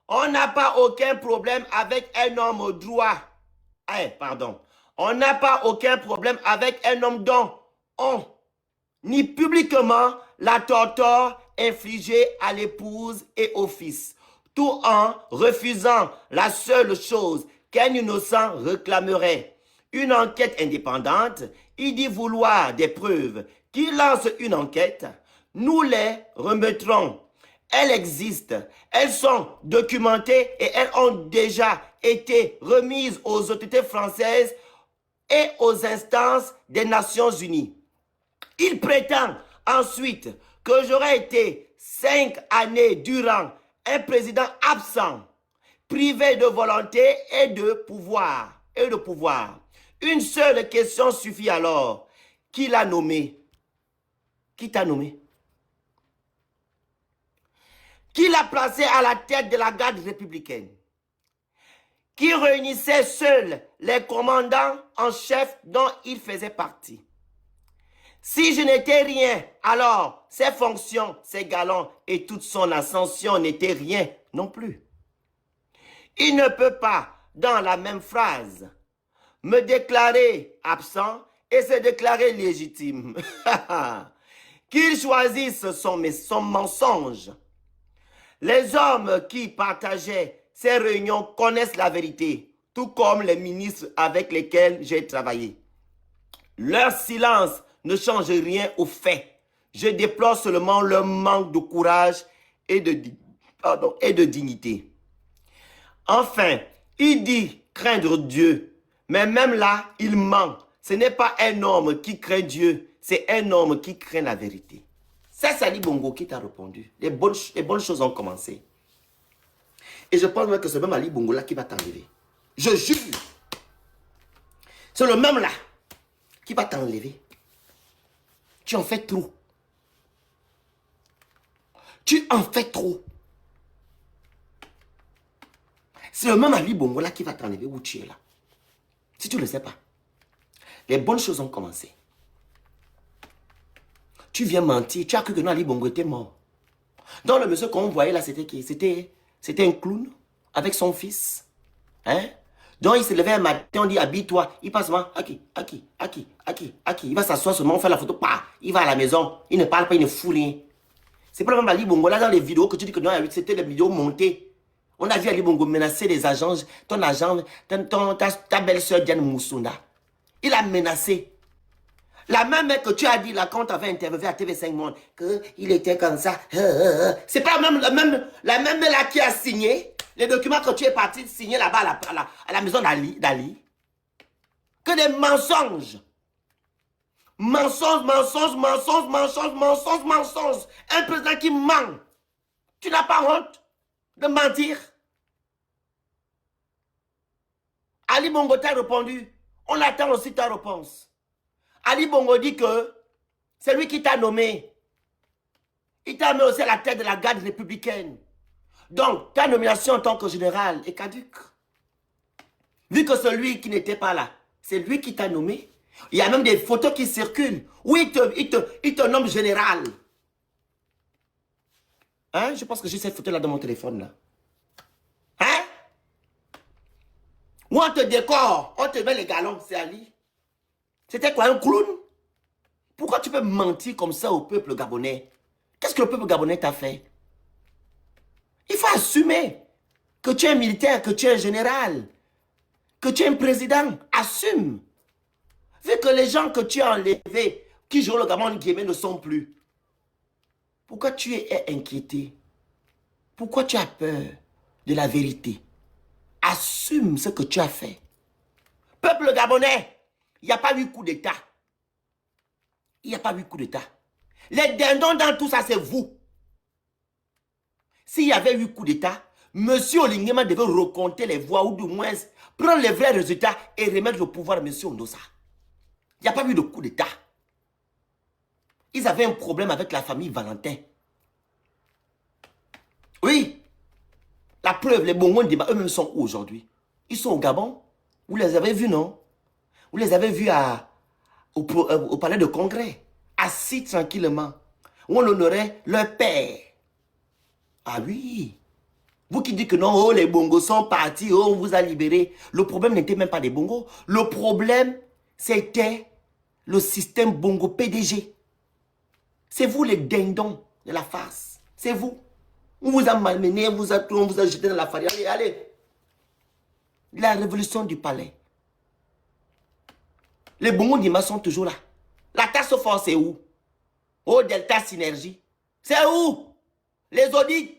On n'a pas aucun problème avec un homme droit. Pardon. On n'a pas aucun problème avec un homme dont on, ni publiquement, la torture infligée à l'épouse et au fils, tout en refusant la seule chose qu'un innocent réclamerait. Une enquête indépendante, il dit vouloir des preuves. Qui lance une enquête, nous les remettrons. Elles existent, elles sont documentées et elles ont déjà été remises aux autorités françaises et aux instances des Nations Unies. Il prétend ensuite que j'aurais été 5 années durant un président absent, privé de volonté et de pouvoir. Une seule question suffit alors. Qui l'a nommé? Qui t'a nommé? Qui l'a placé à la tête de la garde républicaine? Qui réunissait seuls les commandants en chef dont il faisait partie? Si je n'étais rien, alors ses fonctions, ses galons et toute son ascension n'étaient rien non plus. Il ne peut pas, dans la même phrase, me déclarer absent et se déclarer légitime. Qu'il choisisse son mensonge. Les hommes qui partageaient ces réunions connaissent la vérité, tout comme les ministres avec lesquels j'ai travaillé. Leur silence ne change rien au fait. Je déplore seulement leur manque de courage et de dignité. Enfin, il dit craindre Dieu, mais même là, il ment. Ce n'est pas un homme qui craint Dieu, c'est un homme qui craint la vérité. C'est Ali Bongo qui t'a répondu. Les bonnes choses ont commencé. Et je pense même que c'est même Ali Bongo là qui va t'enlever. Je jure. C'est le même là qui va t'enlever. Tu en fais trop. Tu en fais trop. C'est le même Ali Bongo là qui va t'enlever où tu es là. Si tu ne le sais pas. Les bonnes choses ont commencé. Tu viens mentir. Tu as cru que Ali Bongo était mort. Donc le monsieur qu'on voyait là, c'était qui? C'était un clown avec son fils. Hein? Donc il se levait un matin, on dit habille-toi. Il passe seulement, Aki. Il va s'asseoir seulement, on fait la photo, il va à la maison. Il ne parle pas, il ne fout rien. C'est pas le même Ali Bongo là dans les vidéos que tu dis que non, c'était les vidéos montées. On a vu Ali Bongo menacer les agents, ton agent, ta belle-sœur Diane Moussunda. Il a menacé. La même mec que tu as dit là quand tu avais interviewé à TV5 Monde, qu'il était comme ça. C'est pas la même là qui a signé les documents que tu es parti signer là-bas à la maison d'Ali. Que des mensonges. Mensonges. Un président qui ment. Tu n'as pas honte de mentir? Ali Bongo t'a répondu. On attend aussi ta réponse. Ali Bongo dit que c'est lui qui t'a nommé. Il t'a mis aussi à la tête de la garde républicaine. Donc, ta nomination en tant que général est caduque. Vu que celui qui n'était pas là, c'est lui qui t'a nommé. Il y a même des photos qui circulent où il te nomme général. Hein? Je pense que j'ai cette photo-là dans mon téléphone. Là. Hein? Où on te décore, on te met les galons, c'est Ali. C'était quoi, un clown? Pourquoi tu peux mentir comme ça au peuple gabonais? Qu'est-ce que le peuple gabonais t'a fait? Il faut assumer que tu es un militaire, que tu es un général, que tu es un président. Assume. Vu que les gens que tu as enlevés, qui jouent le Gabon ne sont plus. Pourquoi tu es inquiété? Pourquoi tu as peur de la vérité? Assume ce que tu as fait. Peuple gabonais, il n'y a pas eu coup d'État. Il n'y a pas eu coup d'État. Les dindons dans tout ça, c'est vous. S'il y avait eu coup d'État, M. Olingema devait recompter les voix ou du moins prendre les vrais résultats et remettre le pouvoir à M. Ondosa. Il n'y a pas eu de coup d'État. Ils avaient un problème avec la famille Valentin. Oui. La preuve, les Bongos débat, eux-mêmes sont où aujourd'hui? Ils sont au Gabon. Vous les avez vus, non? Vous les avez vus au palais de congrès, assis tranquillement, où on honorait leur père. Ah oui. Vous qui dites que non, oh, les bongos sont partis, oh, on vous a libéré. Le problème n'était même pas des bongos. Le problème, c'était le système bongo PDG. C'est vous les dindons de la farce. C'est vous. On vous a malmené, on vous a jeté dans la farine. Allez, allez. La révolution du palais. Les bongos d'Ima sont toujours là. La task force, c'est où? Oh, Delta Synergie. C'est où? Les audits.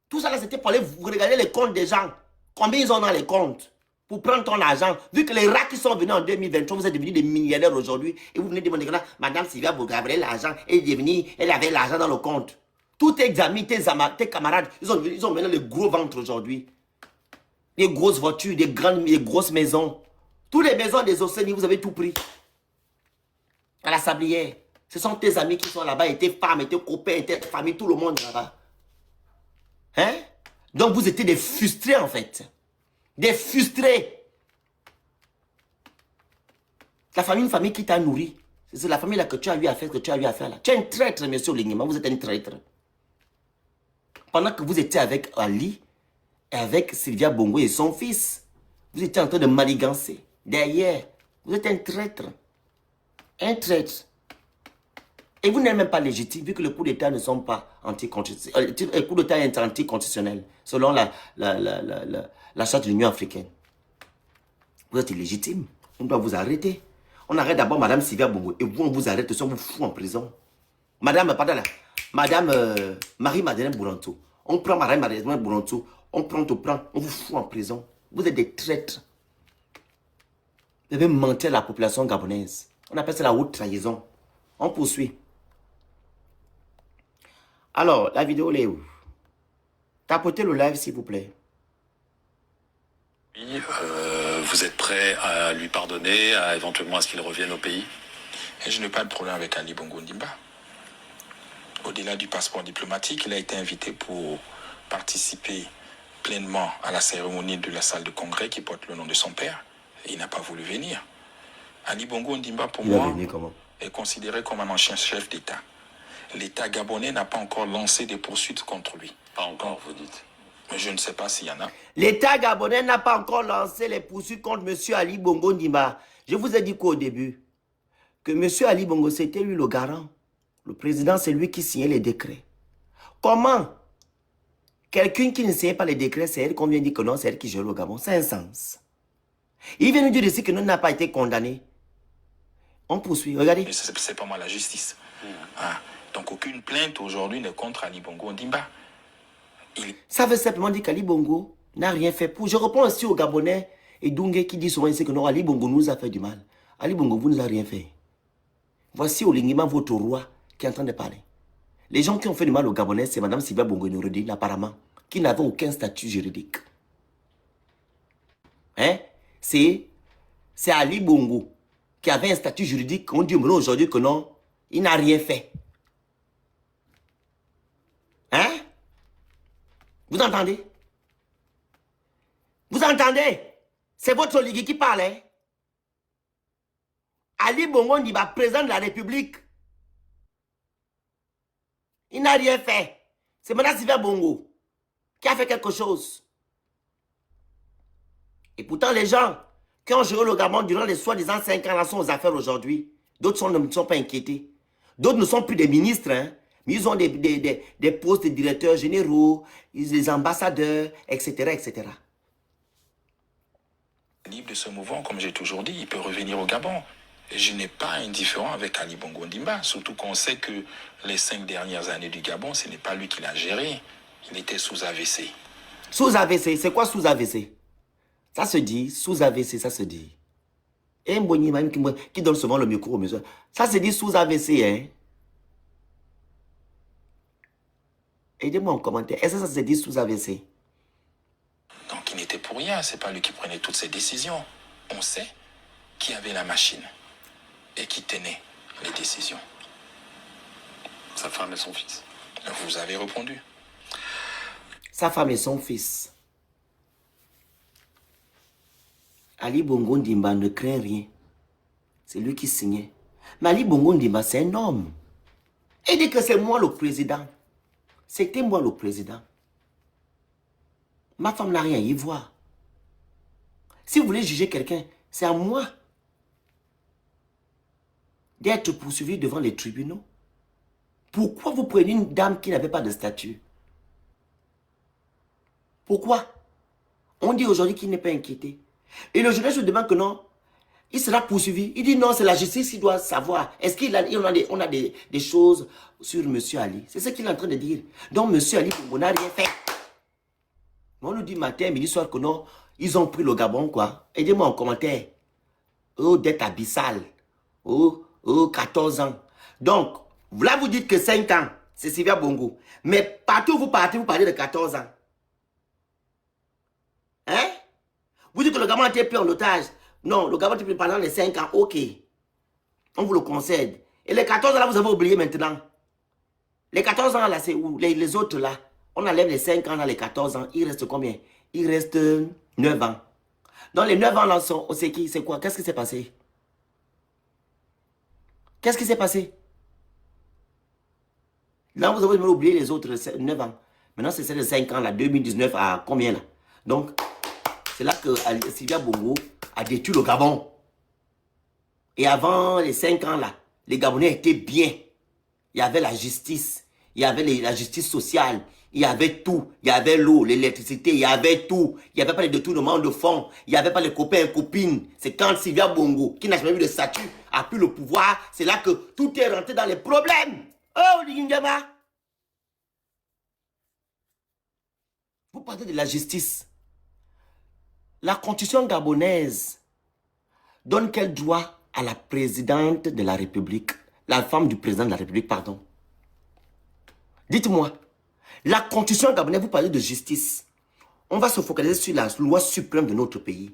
Tout ça, là, c'était pour aller vous regarder les comptes des gens. Combien ils ont dans les comptes? Pour prendre ton argent. Vu que les rats qui sont venus en 2023, vous êtes devenus des milliardaires aujourd'hui. Et vous venez demander que là, Madame Sylvia Bourgabré, l'argent, elle avait l'argent dans le compte. Tous tes amis, tes camarades, ils ont maintenant les gros ventres aujourd'hui. Des grosses voitures, des grosses maisons. Toutes les maisons des Océanies, vous avez tout pris. À la Sablière. Ce sont tes amis qui sont là-bas, et tes femmes, et tes copains, et tes familles, tout le monde là-bas. Hein? Donc vous étiez des frustrés en fait. Des frustrés. La famille, une famille qui t'a nourri. C'est la famille là que tu as eu à faire, que tu as eu à faire là. Tu es un traître, monsieur Olinguima, vous êtes un traître. Pendant que vous étiez avec Ali, et avec Sylvia Bongo et son fils, vous étiez en train de manigancer. Derrière, vous êtes un traître. Un traître. Et vous n'êtes même pas légitime, vu que le coup d'État ne sont pas anticonstitutionnels. Le coup d'État est anticonstitutionnel, selon la charte de l'Union africaine. Vous êtes illégitime. On doit vous arrêter. On arrête d'abord Madame Sylvia Bongo. Et vous, on vous arrête, on vous fout en prison. Madame Marie-Madeleine Bouranto. On prend Marie-Madeleine Bouranto. On vous fout en prison. Vous êtes des traîtres. Vous avez menti à la population gabonaise. On appelle ça la haute trahison. On poursuit. Alors, la vidéo, elle est où? Tapotez le live, s'il vous plaît. Oui, vous êtes prêt à lui pardonner, à éventuellement à ce qu'il revienne au pays? Et je n'ai pas de problème avec Ali Bongo Ndimba. Au-delà du passeport diplomatique, il a été invité pour participer pleinement à la cérémonie de la salle de congrès qui porte le nom de son père. Et il n'a pas voulu venir. Ali Bongo Ndimba, pour moi, est considéré comme un ancien chef d'État. L'État gabonais n'a pas encore lancé des poursuites contre lui. Pas encore, vous dites. Mais je ne sais pas s'il y en a. L'État gabonais n'a pas encore lancé les poursuites contre M. Ali Bongo Ndimba. Je vous ai dit qu'au début, que M. Ali Bongo, c'était lui le garant. Le président, c'est lui qui signait les décrets. Comment quelqu'un qui ne signe pas les décrets, c'est elle qu'on vient dire que non, c'est elle qui gère le Gabon? C'est un sens. Il vient nous dire ici que nous n'a pas été condamné. On poursuit, regardez. C'est pas moi la justice. Ah, donc aucune plainte aujourd'hui n'est contre Ali Bongo Ndimba. Ça veut simplement dire qu'Ali Bongo n'a rien fait pour. Je reprends aussi au Gabonais et Dungue qui dit souvent ici que non, Ali Bongo nous a fait du mal. Ali Bongo, vous ne nous avez rien fait. Voici Olinguima, votre roi, qui est en train de parler. Les gens qui ont fait du mal au Gabonais, c'est Mme Sylvia Bongo Noureddine, apparemment, qui n'avait aucun statut juridique. Hein? C'est Ali Bongo qui avait un statut juridique. On dit aujourd'hui que non, il n'a rien fait. Hein? Vous entendez? Vous entendez? C'est votre oligarque qui parle. Hein? Ali Bongo Ndimba, président de la République. Il n'a rien fait. C'est Mme Sylvia Bongo qui a fait quelque chose. Et pourtant, les gens qui ont géré le Gabon durant les soi-disant 5 ans là sont aux affaires aujourd'hui. D'autres ne sont pas inquiétés. D'autres ne sont plus des ministres, hein, mais ils ont des postes de directeurs généraux, des ambassadeurs, etc., etc. Libre de ce mouvement, comme j'ai toujours dit, il peut revenir au Gabon. Je n'ai pas indifférent avec Ali Bongo Ndimba, surtout qu'on sait que les 5 dernières années du Gabon, ce n'est pas lui qui l'a géré. Il était sous AVC. Sous AVC, c'est quoi sous AVC? Ça se dit, sous AVC, ça se dit. Et Mboni même qui donne souvent le micro au monsieur. Ça se dit sous AVC, hein? Aidez-moi en commentaire. Est-ce que ça se dit sous AVC? Donc il n'était pour rien, c'est pas lui qui prenait toutes ces décisions. On sait qui avait la machine et qui tenait les décisions. Sa femme et son fils. Vous avez répondu. Sa femme et son fils. Ali Bongo Ndimba ne craint rien. C'est lui qui signait. Mais Ali Bongo Ndimba, c'est un homme. Il dit que c'est moi le président. C'était moi le président. Ma femme n'a rien à y voir. Si vous voulez juger quelqu'un, c'est à moi d'être poursuivi devant les tribunaux. Pourquoi vous prenez une dame qui n'avait pas de statut? Pourquoi? On dit aujourd'hui qu'il n'est pas inquiété. Et le journaliste se demande que non, il sera poursuivi. Il dit non, c'est la justice qui doit savoir. Est-ce qu'on a des choses sur M. Ali? C'est ce qu'il est en train de dire. Donc M. Ali, on n'a rien fait. On nous dit matin, midi, soir que non, ils ont pris le Gabon, quoi. Aidez-moi en commentaire. Oh, dette abyssale. Oh, 14 ans. Donc, là, vous dites que 5 ans, c'est Sylvia Bongo. Mais partout où vous partez, vous parlez de 14 ans. Hein? Vous dites que le Gabon a été pris en otage. Non, le Gabon a été pris pendant les 5 ans. Ok. On vous le concède. Et les 14 ans là, vous avez oublié maintenant. Les 14 ans là, c'est où? Les autres là. On enlève les 5 ans là, les 14 ans. Il reste combien? Il reste 9 ans. Dans les 9 ans là, c'est qui? C'est quoi? Qu'est-ce qui s'est passé? Qu'est-ce qui s'est passé? Là, vous avez oublié les autres 9 ans. Maintenant, c'est les 5 ans là, 2019 à combien là? Donc, c'est là que Sylvia Bongo a détruit le Gabon. Et avant les 5 ans là, les Gabonais étaient bien. Il y avait la justice. Il y avait la justice sociale. Il y avait tout. Il y avait l'eau, l'électricité. Il y avait tout. Il n'y avait pas les détournements de fonds. Il n'y avait pas les copains et copines. C'est quand Sylvia Bongo, qui n'a jamais eu de statut, a pris le pouvoir. C'est là que tout est rentré dans les problèmes. Oh, Lingama. Vous parlez de la justice. La constitution gabonaise donne quel droit à la présidente de la République, la femme du président de la République, pardon. Dites-moi, la constitution gabonaise, vous parlez de justice. On va se focaliser sur la loi suprême de notre pays.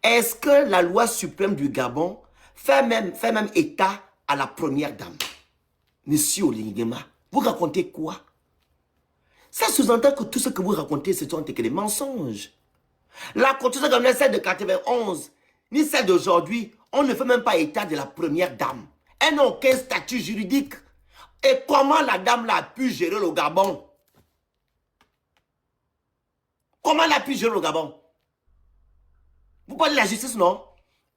Est-ce que la loi suprême du Gabon fait même état à la première dame? Monsieur Olingema, vous racontez quoi? Ça sous-entend que tout ce que vous racontez, ce sont que des mensonges. La constitution gabonaise, celle de 91, ni celle d'aujourd'hui, on ne fait même pas état de la première dame. Elle n'a aucun statut juridique. Et comment la dame là a pu gérer le Gabon? Comment elle a pu gérer le Gabon? Vous parlez de la justice, non?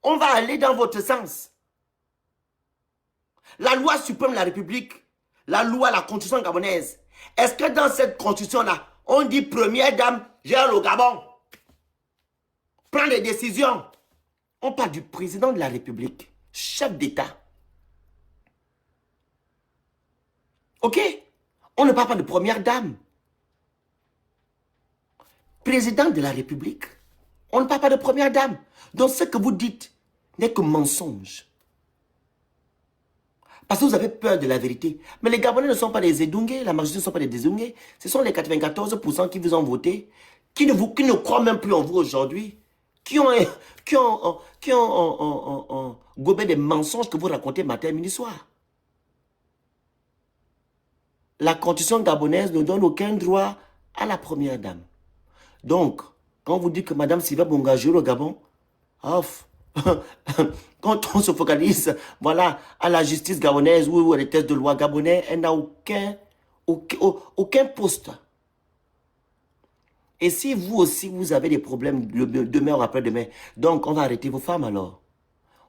On va aller dans votre sens. La loi suprême de la République, la loi, la constitution gabonaise, est-ce que dans cette constitution-là, on dit première dame gère le Gabon? Prend des décisions. On parle du président de la République, chef d'État. Ok? On ne parle pas de première dame. Président de la République. On ne parle pas de première dame. Donc ce que vous dites n'est que mensonge. Parce que vous avez peur de la vérité. Mais les Gabonais ne sont pas des Edungés, la majorité ne sont pas des Edungés. Ce sont les 94% qui vous ont voté, qui ne croient même plus en vous aujourd'hui, qui ont gobé des mensonges que vous racontez matin, midi, soir. La constitution gabonaise ne donne aucun droit à la première dame. Donc, quand vous dites que Mme Sylvia Bongo joue le Gabon, off. Quand on se focalise, voilà, à la justice gabonaise ou à les tests de loi gabonais, elle n'a aucun poste. Et si vous aussi, vous avez des problèmes demain ou après-demain, donc on va arrêter vos femmes alors.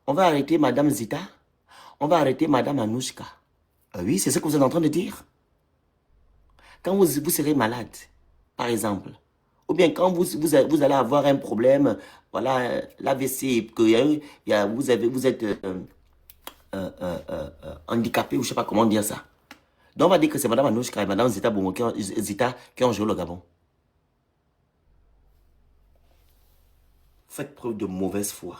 On va arrêter Mme Zita, on va arrêter Mme Anouchka. Oui, c'est ce que vous êtes en train de dire. Quand vous serez malade, par exemple, ou bien quand vous allez avoir un problème, voilà, l'AVC, que vous êtes handicapé, ou je ne sais pas comment dire ça. Donc on va dire que c'est Mme Anouchka et Mme Zita Bongo qui ont joué le Gabon. Faites preuve de mauvaise foi.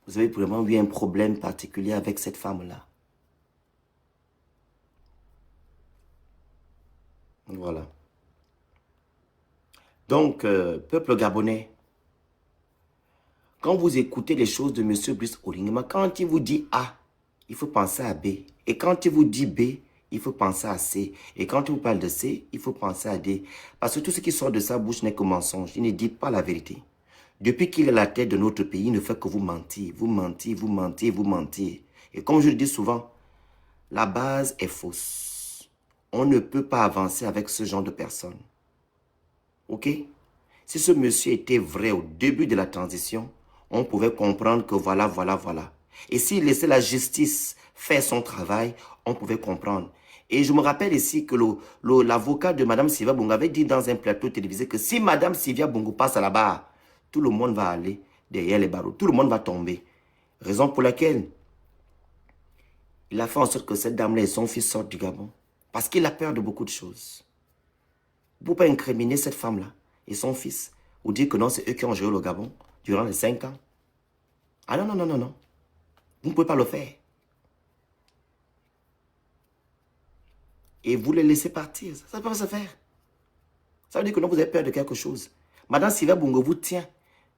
Vous avez vraiment eu un problème particulier avec cette femme-là. Voilà. Donc, peuple gabonais, quand vous écoutez les choses de M. Brice Oligny, quand il vous dit A, il faut penser à B. Et quand il vous dit B, il faut penser à C. Et quand il vous parle de C, il faut penser à D. Parce que tout ce qui sort de sa bouche n'est que mensonge. Il ne dit pas la vérité. Depuis qu'il est la tête de notre pays, il ne fait que vous mentir. Vous mentir, vous mentir, vous mentir. Et comme je le dis souvent, la base est fausse. On ne peut pas avancer avec ce genre de personnes. Ok? Si ce monsieur était vrai au début de la transition, on pouvait comprendre que voilà, voilà, voilà. Et s'il laissait la justice faire son travail, on pouvait comprendre. Et je me rappelle ici que l'avocat de Mme Sylvia Bongo avait dit dans un plateau télévisé que si Mme Sylvia Bongo passe à la barre, tout le monde va aller derrière les barreaux. Tout le monde va tomber. Raison pour laquelle il a fait en sorte que cette dame-là et son fils sortent du Gabon. Parce qu'il a peur de beaucoup de choses. Vous ne pouvez pas incriminer cette femme-là et son fils ou dire que non, c'est eux qui ont joué le Gabon durant les 5 ans. Ah non, non, non, non, non. Vous ne pouvez pas le faire. Et vous les laissez partir. Ça ne peut pas se faire. Ça veut dire que non, vous avez peur de quelque chose. Madame Sylvia Bongo vous tient.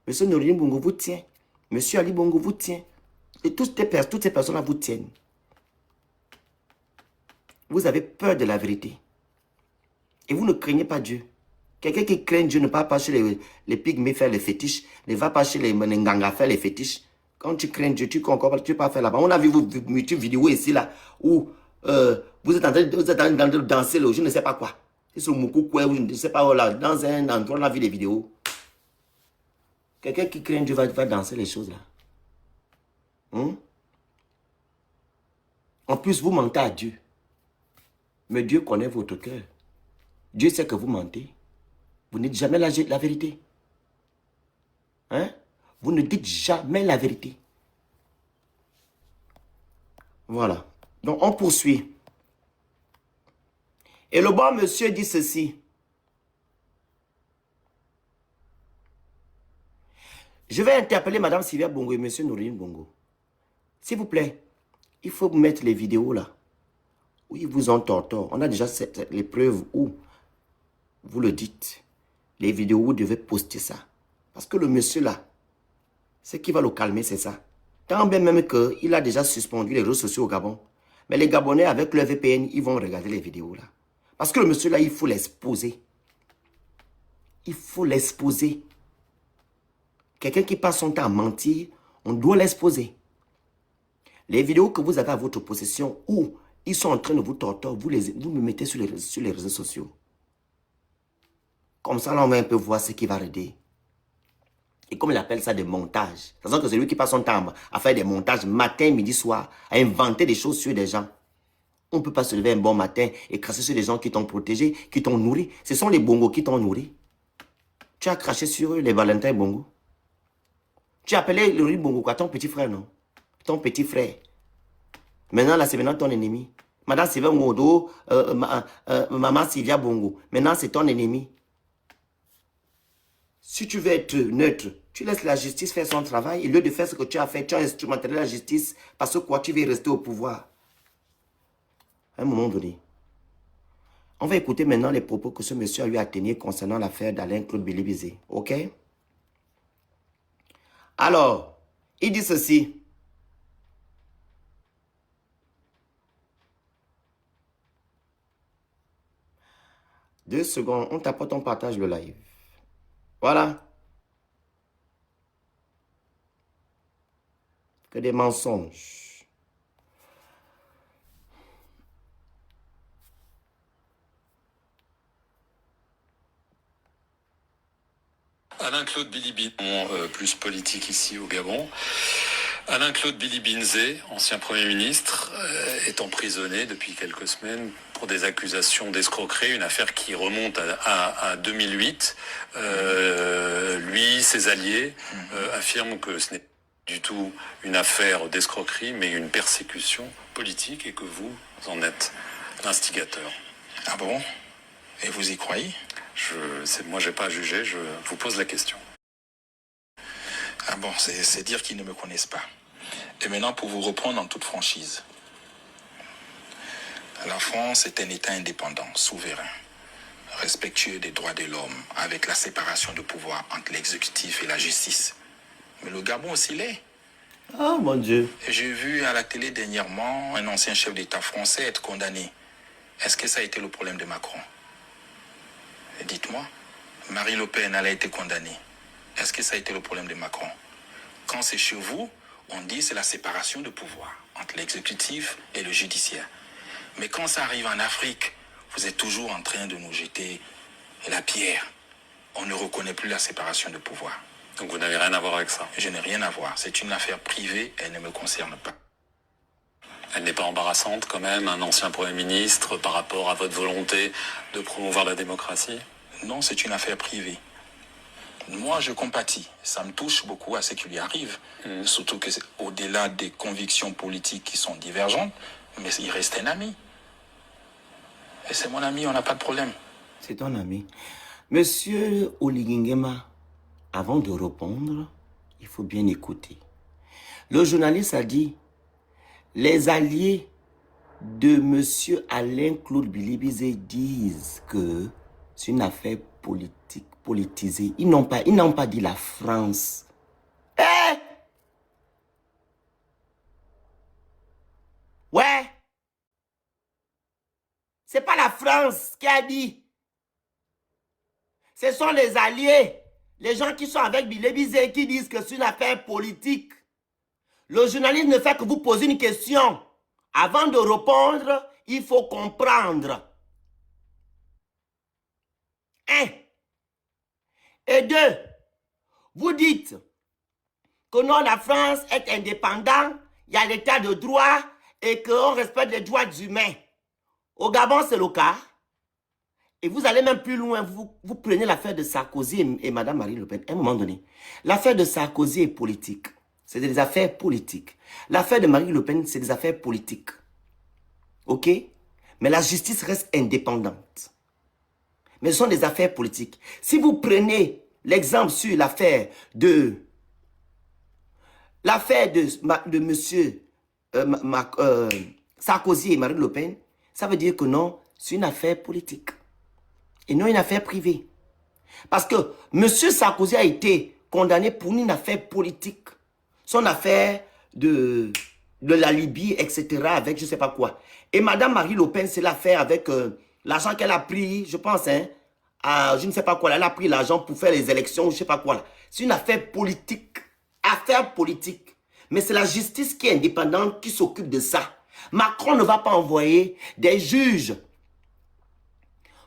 Monsieur Norine Bongo vous tient. Monsieur Ali Bongo vous tient. Et toutes ces personnes-là vous tiennent. Vous avez peur de la vérité. Et vous ne craignez pas Dieu. Quelqu'un qui craint Dieu ne va pas chez les pygmées faire les fétiches, ne va pas chez les Nganga faire les fétiches. Quand tu crains Dieu, tu ne peux pas faire là-bas. On a vu vos vidéos ici, là, où vous êtes en train de danser, je ne sais pas quoi. C'est sur Moukoukou, je ne sais pas où, là, dans un endroit, on a vu des vidéos. Quelqu'un qui craint Dieu va danser les choses là. En plus, vous mentez à Dieu. Mais Dieu connaît votre cœur. Dieu sait que vous mentez. Vous ne dites jamais la vérité. Hein? Vous ne dites jamais la vérité. Voilà. Donc, on poursuit. Et le bon monsieur dit ceci. Je vais interpeller Mme Sylvia Bongo et M. Norine Bongo. S'il vous plaît, il faut mettre les vidéos là. Où ils vous ont tort. On a déjà les preuves où vous le dites. Les vidéos où vous devez poster ça. Parce que le monsieur là, ce qui va le calmer, c'est ça. Tant bien même qu'il a déjà suspendu les réseaux sociaux au Gabon. Mais les Gabonais, avec leur VPN, ils vont regarder les vidéos là. Parce que le monsieur là, il faut l'exposer. Il faut l'exposer. Quelqu'un qui passe son temps à mentir, on doit l'exposer. Les vidéos que vous avez à votre possession où ils sont en train de vous torturer, vous me mettez sur les réseaux sociaux. Comme ça, là, on va un peu voir ce qui va aider. Et comme il appelle ça des montages. C'est-à-dire que c'est lui qui passe son temps à faire des montages matin, midi, soir, à inventer des choses sur des gens. On ne peut pas se lever un bon matin et cracher sur des gens qui t'ont protégé, qui t'ont nourri. Ce sont les bongos qui t'ont nourri. Tu as craché sur eux, les Valentins Bongo. Tu as appelé le riz Bongo quoi, ton petit frère, non? Ton petit frère. Maintenant, là, c'est maintenant ton ennemi. Madame Sylvia Bongo, Maman Sylvia Bongo. Maintenant, c'est ton ennemi. Si tu veux être neutre, tu laisses la justice faire son travail. Au lieu de faire ce que tu as fait, tu as instrumentalisé la justice parce que quoi, tu veux rester au pouvoir. À un moment donné. On va écouter maintenant les propos que ce monsieur a eu à tenir concernant l'affaire d'Alain Claude Bilibizé. OK? Alors, il dit ceci. Deux secondes, on tapote, on partage le live. Voilà. Que des mensonges. Alain-Claude Bilibine, plus politique ici au Gabon. Alain-Claude Bilibinzé, ancien Premier ministre, est emprisonné depuis quelques semaines pour des accusations d'escroquerie, une affaire qui remonte à 2008. Lui, ses alliés affirment que ce n'est pas du tout une affaire d'escroquerie, mais une persécution politique et que vous en êtes l'instigateur. Ah bon? Et vous y croyez? Moi, je n'ai pas à juger, je vous pose la question. Ah bon, c'est dire qu'ils ne me connaissent pas. Et maintenant, pour vous reprendre en toute franchise. La France est un État indépendant, souverain, respectueux des droits de l'homme, avec la séparation de pouvoir entre l'exécutif et la justice. Mais le Gabon aussi l'est. Oh mon Dieu. J'ai vu à la télé dernièrement un ancien chef d'État français être condamné. Est-ce que ça a été le problème de Macron? Dites-moi, Marine Le Pen, elle a été condamnée. Est-ce que ça a été le problème de Macron? Quand c'est chez vous, on dit c'est la séparation de pouvoir entre l'exécutif et le judiciaire. Mais quand ça arrive en Afrique, vous êtes toujours en train de nous jeter la pierre. on ne reconnaît plus la séparation de pouvoir. Donc vous n'avez rien à voir avec ça. Je n'ai rien à voir. C'est une affaire privée, elle ne me concerne pas. Elle n'est pas embarrassante quand même, un ancien Premier ministre, par rapport à votre volonté de promouvoir la démocratie? Non, c'est une affaire privée. Moi, je compatis. Ça me touche beaucoup à ce qui lui arrive. Surtout que c'est au-delà des convictions politiques qui sont divergentes, mais il reste un ami. Et c'est mon ami, on n'a pas de problème. C'est ton ami. Monsieur Oligingema, avant de répondre, il faut bien écouter. Le journaliste a dit, les alliés de monsieur Alain-Claude Bilibizé disent que c'est une affaire politique, politisée. Ils n'ont pas dit la France. Eh? Ouais. C'est pas la France qui a dit. Ce sont les alliés, les gens qui sont avec Bilibizé qui disent que c'est une affaire politique. Le journaliste ne fait que vous poser une question. Avant de répondre, il faut comprendre. 1. Et 2. Vous dites que non, la France est indépendante, il y a l'état de droit et qu'on respecte les droits humains. Au Gabon, c'est le cas. Et vous allez même plus loin, vous prenez l'affaire de Sarkozy et Mme Marine Le Pen. À un moment donné, l'affaire de Sarkozy est politique. C'est des affaires politiques. L'affaire de Marine Le Pen, c'est des affaires politiques. OK? Mais la justice reste indépendante. Mais ce sont des affaires politiques. Si vous prenez l'exemple sur l'affaire de monsieur Sarkozy et Marine Le Pen, ça veut dire que non, c'est une affaire politique. Et non une affaire privée. Parce que monsieur Sarkozy a été condamné pour une affaire politique. Son affaire de la Libye, etc., avec je ne sais pas quoi. Et Mme Marie Le Pen, c'est l'affaire avec l'argent qu'elle a pris, je pense, hein, à je ne sais pas quoi. Elle a pris l'argent pour faire les élections, je ne sais pas quoi. C'est une affaire politique. Affaire politique. Mais c'est la justice qui est indépendante qui s'occupe de ça. Macron ne va pas envoyer des juges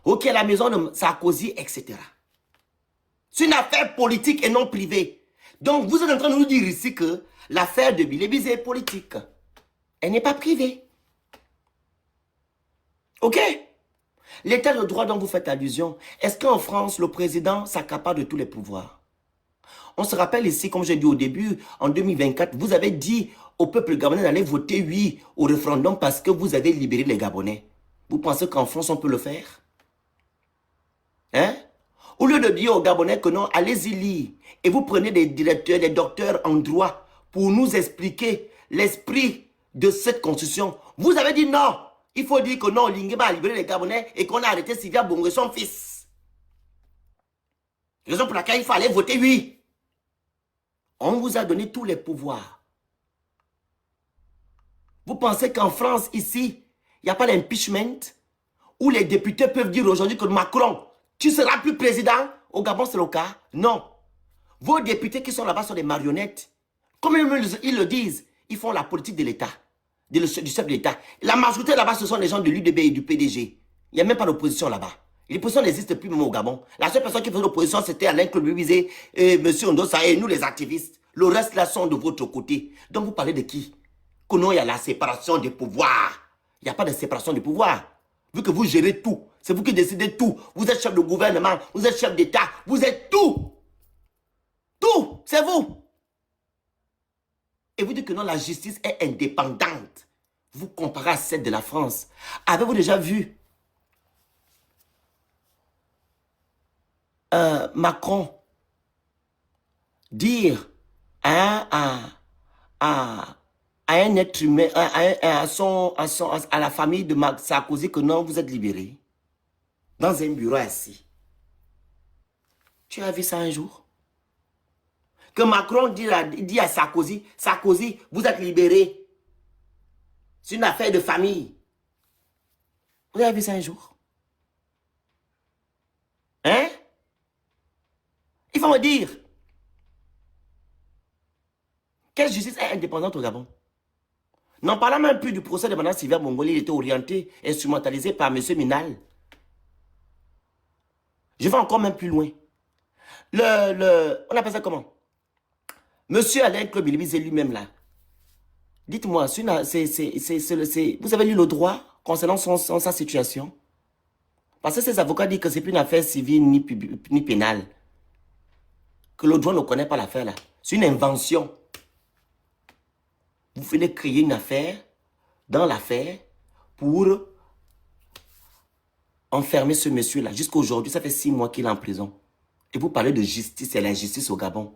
OK, à la maison de Sarkozy, etc. C'est une affaire politique et non privée. Donc, vous êtes en train de nous dire ici que l'affaire de Bilibizé est politique. Elle n'est pas privée. OK? L'état de droit dont vous faites allusion, est-ce qu'en France, le président s'accapare de tous les pouvoirs? On se rappelle ici, comme j'ai dit au début, en 2024, vous avez dit au peuple gabonais d'aller voter oui au référendum parce que vous avez libéré les Gabonais. Vous pensez qu'en France, on peut le faire? Hein? Au lieu de dire aux Gabonais que non, allez-y lire. Et vous prenez des directeurs, des docteurs en droit pour nous expliquer l'esprit de cette constitution. Vous avez dit non. Il faut dire que non, Lingema a libéré les Gabonais et qu'on a arrêté Sylvia Bongo, son fils. Raison pour laquelle il faut aller voter oui. On vous a donné tous les pouvoirs. Vous pensez qu'en France, ici, il n'y a pas d'impeachment où les députés peuvent dire aujourd'hui que Macron, tu seras plus président? Au Gabon, c'est le cas? Non. Vos députés qui sont là-bas sont des marionnettes. Comme ils le disent, ils font la politique de l'État, du chef de l'État. La majorité là-bas, ce sont les gens de l'UDB et du PDG. Il n'y a même pas d'opposition là-bas. L'opposition n'existe plus même au Gabon. La seule personne qui faisait l'opposition, c'était Alain-Claude Bilibizé et M. Ondosa et nous les activistes. Le reste là sont de votre côté. Donc vous parlez de qui? Que non, il y a la séparation des pouvoirs. Il n'y a pas de séparation des pouvoirs. Vu que vous gérez tout, c'est vous qui décidez tout. Vous êtes chef de gouvernement, vous êtes chef d'État, vous êtes tout. Tout, c'est vous. Et vous dites que non, la justice est indépendante. Vous comparez à celle de la France. Avez-vous déjà vu Macron dire à un être humain, à la famille de Sarkozy que non, vous êtes libéré dans un bureau assis? Tu as vu ça un jour? Que Macron dit à Sarkozy, Sarkozy, vous êtes libéré. C'est une affaire de famille. Vous avez vu ça un jour? Hein? Il faut me dire. Quelle justice est indépendante au Gabon? N'en parlant même plus du procès de Mme Sylvia Bongo, il était orienté, instrumentalisé par M. Minal. Je vais encore même plus loin. On appelle ça comment? Monsieur Alain Claude Bilibizé lui-même là. Dites-moi, vous avez lu le droit concernant sa situation? Parce que ces avocats disent que c'est plus une affaire civile ni pénale. Que le droit ne connaît pas l'affaire là. C'est une invention. Vous venez créer une affaire dans l'affaire pour enfermer ce monsieur-là. Jusqu'à aujourd'hui, ça fait 6 mois qu'il est en prison. Et vous parlez de justice et l'injustice au Gabon.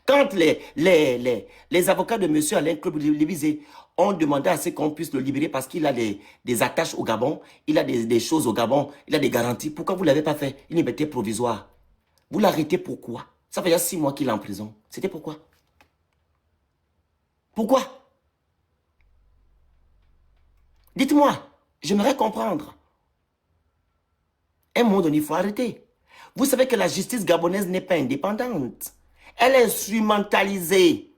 Quand les avocats de monsieur Alain Claude Bilibizé ont demandé à ce qu'on puisse le libérer parce qu'il a des attaches au Gabon, il a des choses au Gabon, il a des garanties, pourquoi vous ne l'avez pas fait? Une liberté provisoire. Vous l'arrêtez pourquoi? Ça fait déjà 6 mois qu'il est en prison. C'était pourquoi? Pourquoi? Dites-moi, j'aimerais comprendre. À un moment donné, il faut arrêter. Vous savez que la justice gabonaise n'est pas indépendante. Elle est instrumentalisée.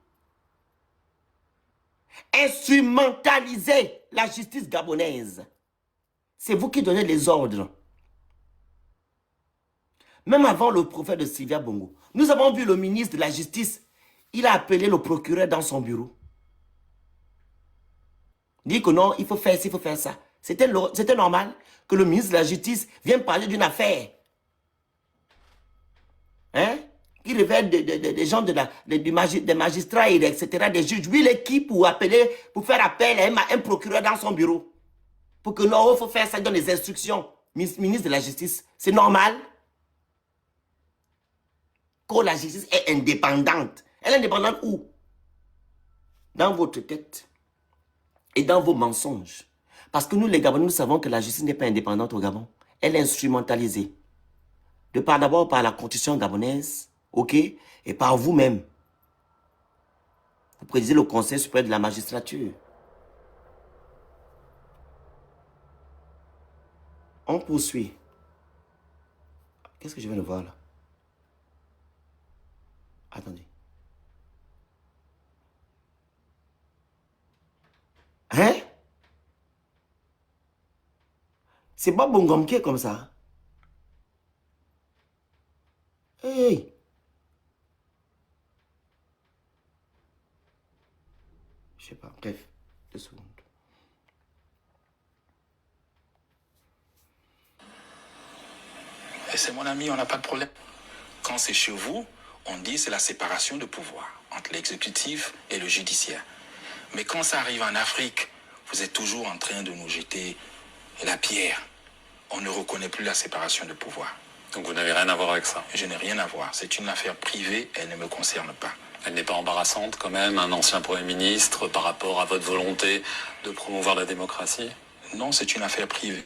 Instrumentalisée, la justice gabonaise. C'est vous qui donnez les ordres. Même avant le prophète de Sylvia Bongo, nous avons vu le ministre de la Justice, il a appelé le procureur dans son bureau. Il dit que non, il faut faire ci, il faut faire ça. C'était normal que le ministre de la Justice vienne parler d'une affaire. Hein? Il révèle des gens, des magistrats, etc., des juges. Lui, l'équipe pour faire appel à un procureur dans son bureau. Pour que non, il faut faire ça, il donne les instructions. Ministre de la Justice, c'est normal que la justice est indépendante. Elle est indépendante où? Dans votre tête et dans vos mensonges. Parce que nous, les Gabonais, nous savons que la justice n'est pas indépendante au Gabon. Elle est instrumentalisée. D'abord par la constitution gabonaise, ok, et par vous-même. Vous présidez le Conseil supérieur de la magistrature. On poursuit. Qu'est-ce que je viens de voir là? Attendez. Hein? C'est pas Bongom qui est comme ça. Hey! Je sais pas, bref, 2 secondes. Et c'est mon ami, on n'a pas de problème. Quand c'est chez vous, on dit c'est la séparation de pouvoir entre l'exécutif et le judiciaire. Mais quand ça arrive en Afrique, vous êtes toujours en train de nous jeter la pierre. On ne reconnaît plus la séparation de pouvoir. Donc vous n'avez rien à voir avec ça? Je n'ai rien à voir. C'est une affaire privée, elle ne me concerne pas. Elle n'est pas embarrassante quand même, un ancien Premier ministre, par rapport à votre volonté de promouvoir la démocratie? Non, c'est une affaire privée.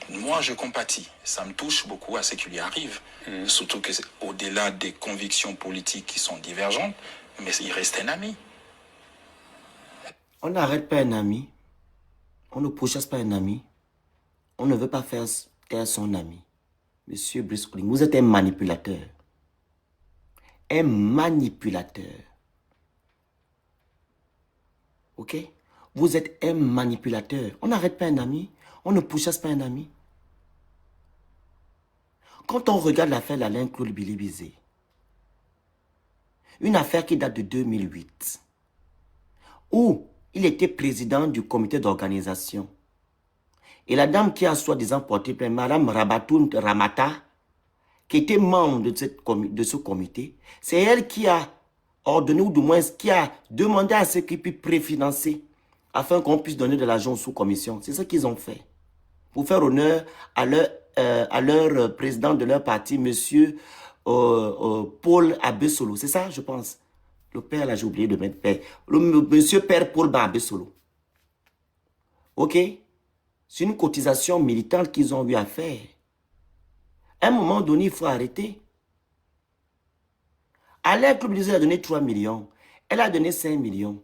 Moi, je compatis. Ça me touche beaucoup à ce qui lui arrive. Surtout que au-delà des convictions politiques qui sont divergentes, mais il reste un ami. On n'arrête pas un ami. On ne pourchasse pas un ami. On ne veut pas faire taire son ami. Monsieur Brice Oligui, vous êtes un manipulateur. Un manipulateur. Ok? Vous êtes un manipulateur. On n'arrête pas un ami. On ne pourchasse pas un ami. Quand on regarde l'affaire d'Alain Claude Bilibizé, une affaire qui date de 2008, où il était président du comité d'organisation. Et la dame qui a soi-disant porté plainte, Madame Rabatoun Ramata, qui était membre de ce comité, c'est elle qui a ordonné, ou du moins qui a demandé à ce qu'ils puissent préfinancer, afin qu'on puisse donner de l'argent aux sous-commissions. C'est ce qu'ils ont fait. Pour faire honneur à leur président de leur parti, monsieur Paul Abesolo. C'est ça, je pense. Le père, là, j'ai oublié de mettre père. Monsieur Père Paul Abesolo. Ok? C'est une cotisation militante qu'ils ont eu à faire. À un moment donné, il faut arrêter. Alain Claude Bilibizé a donné 3 millions. Elle a donné 5 millions.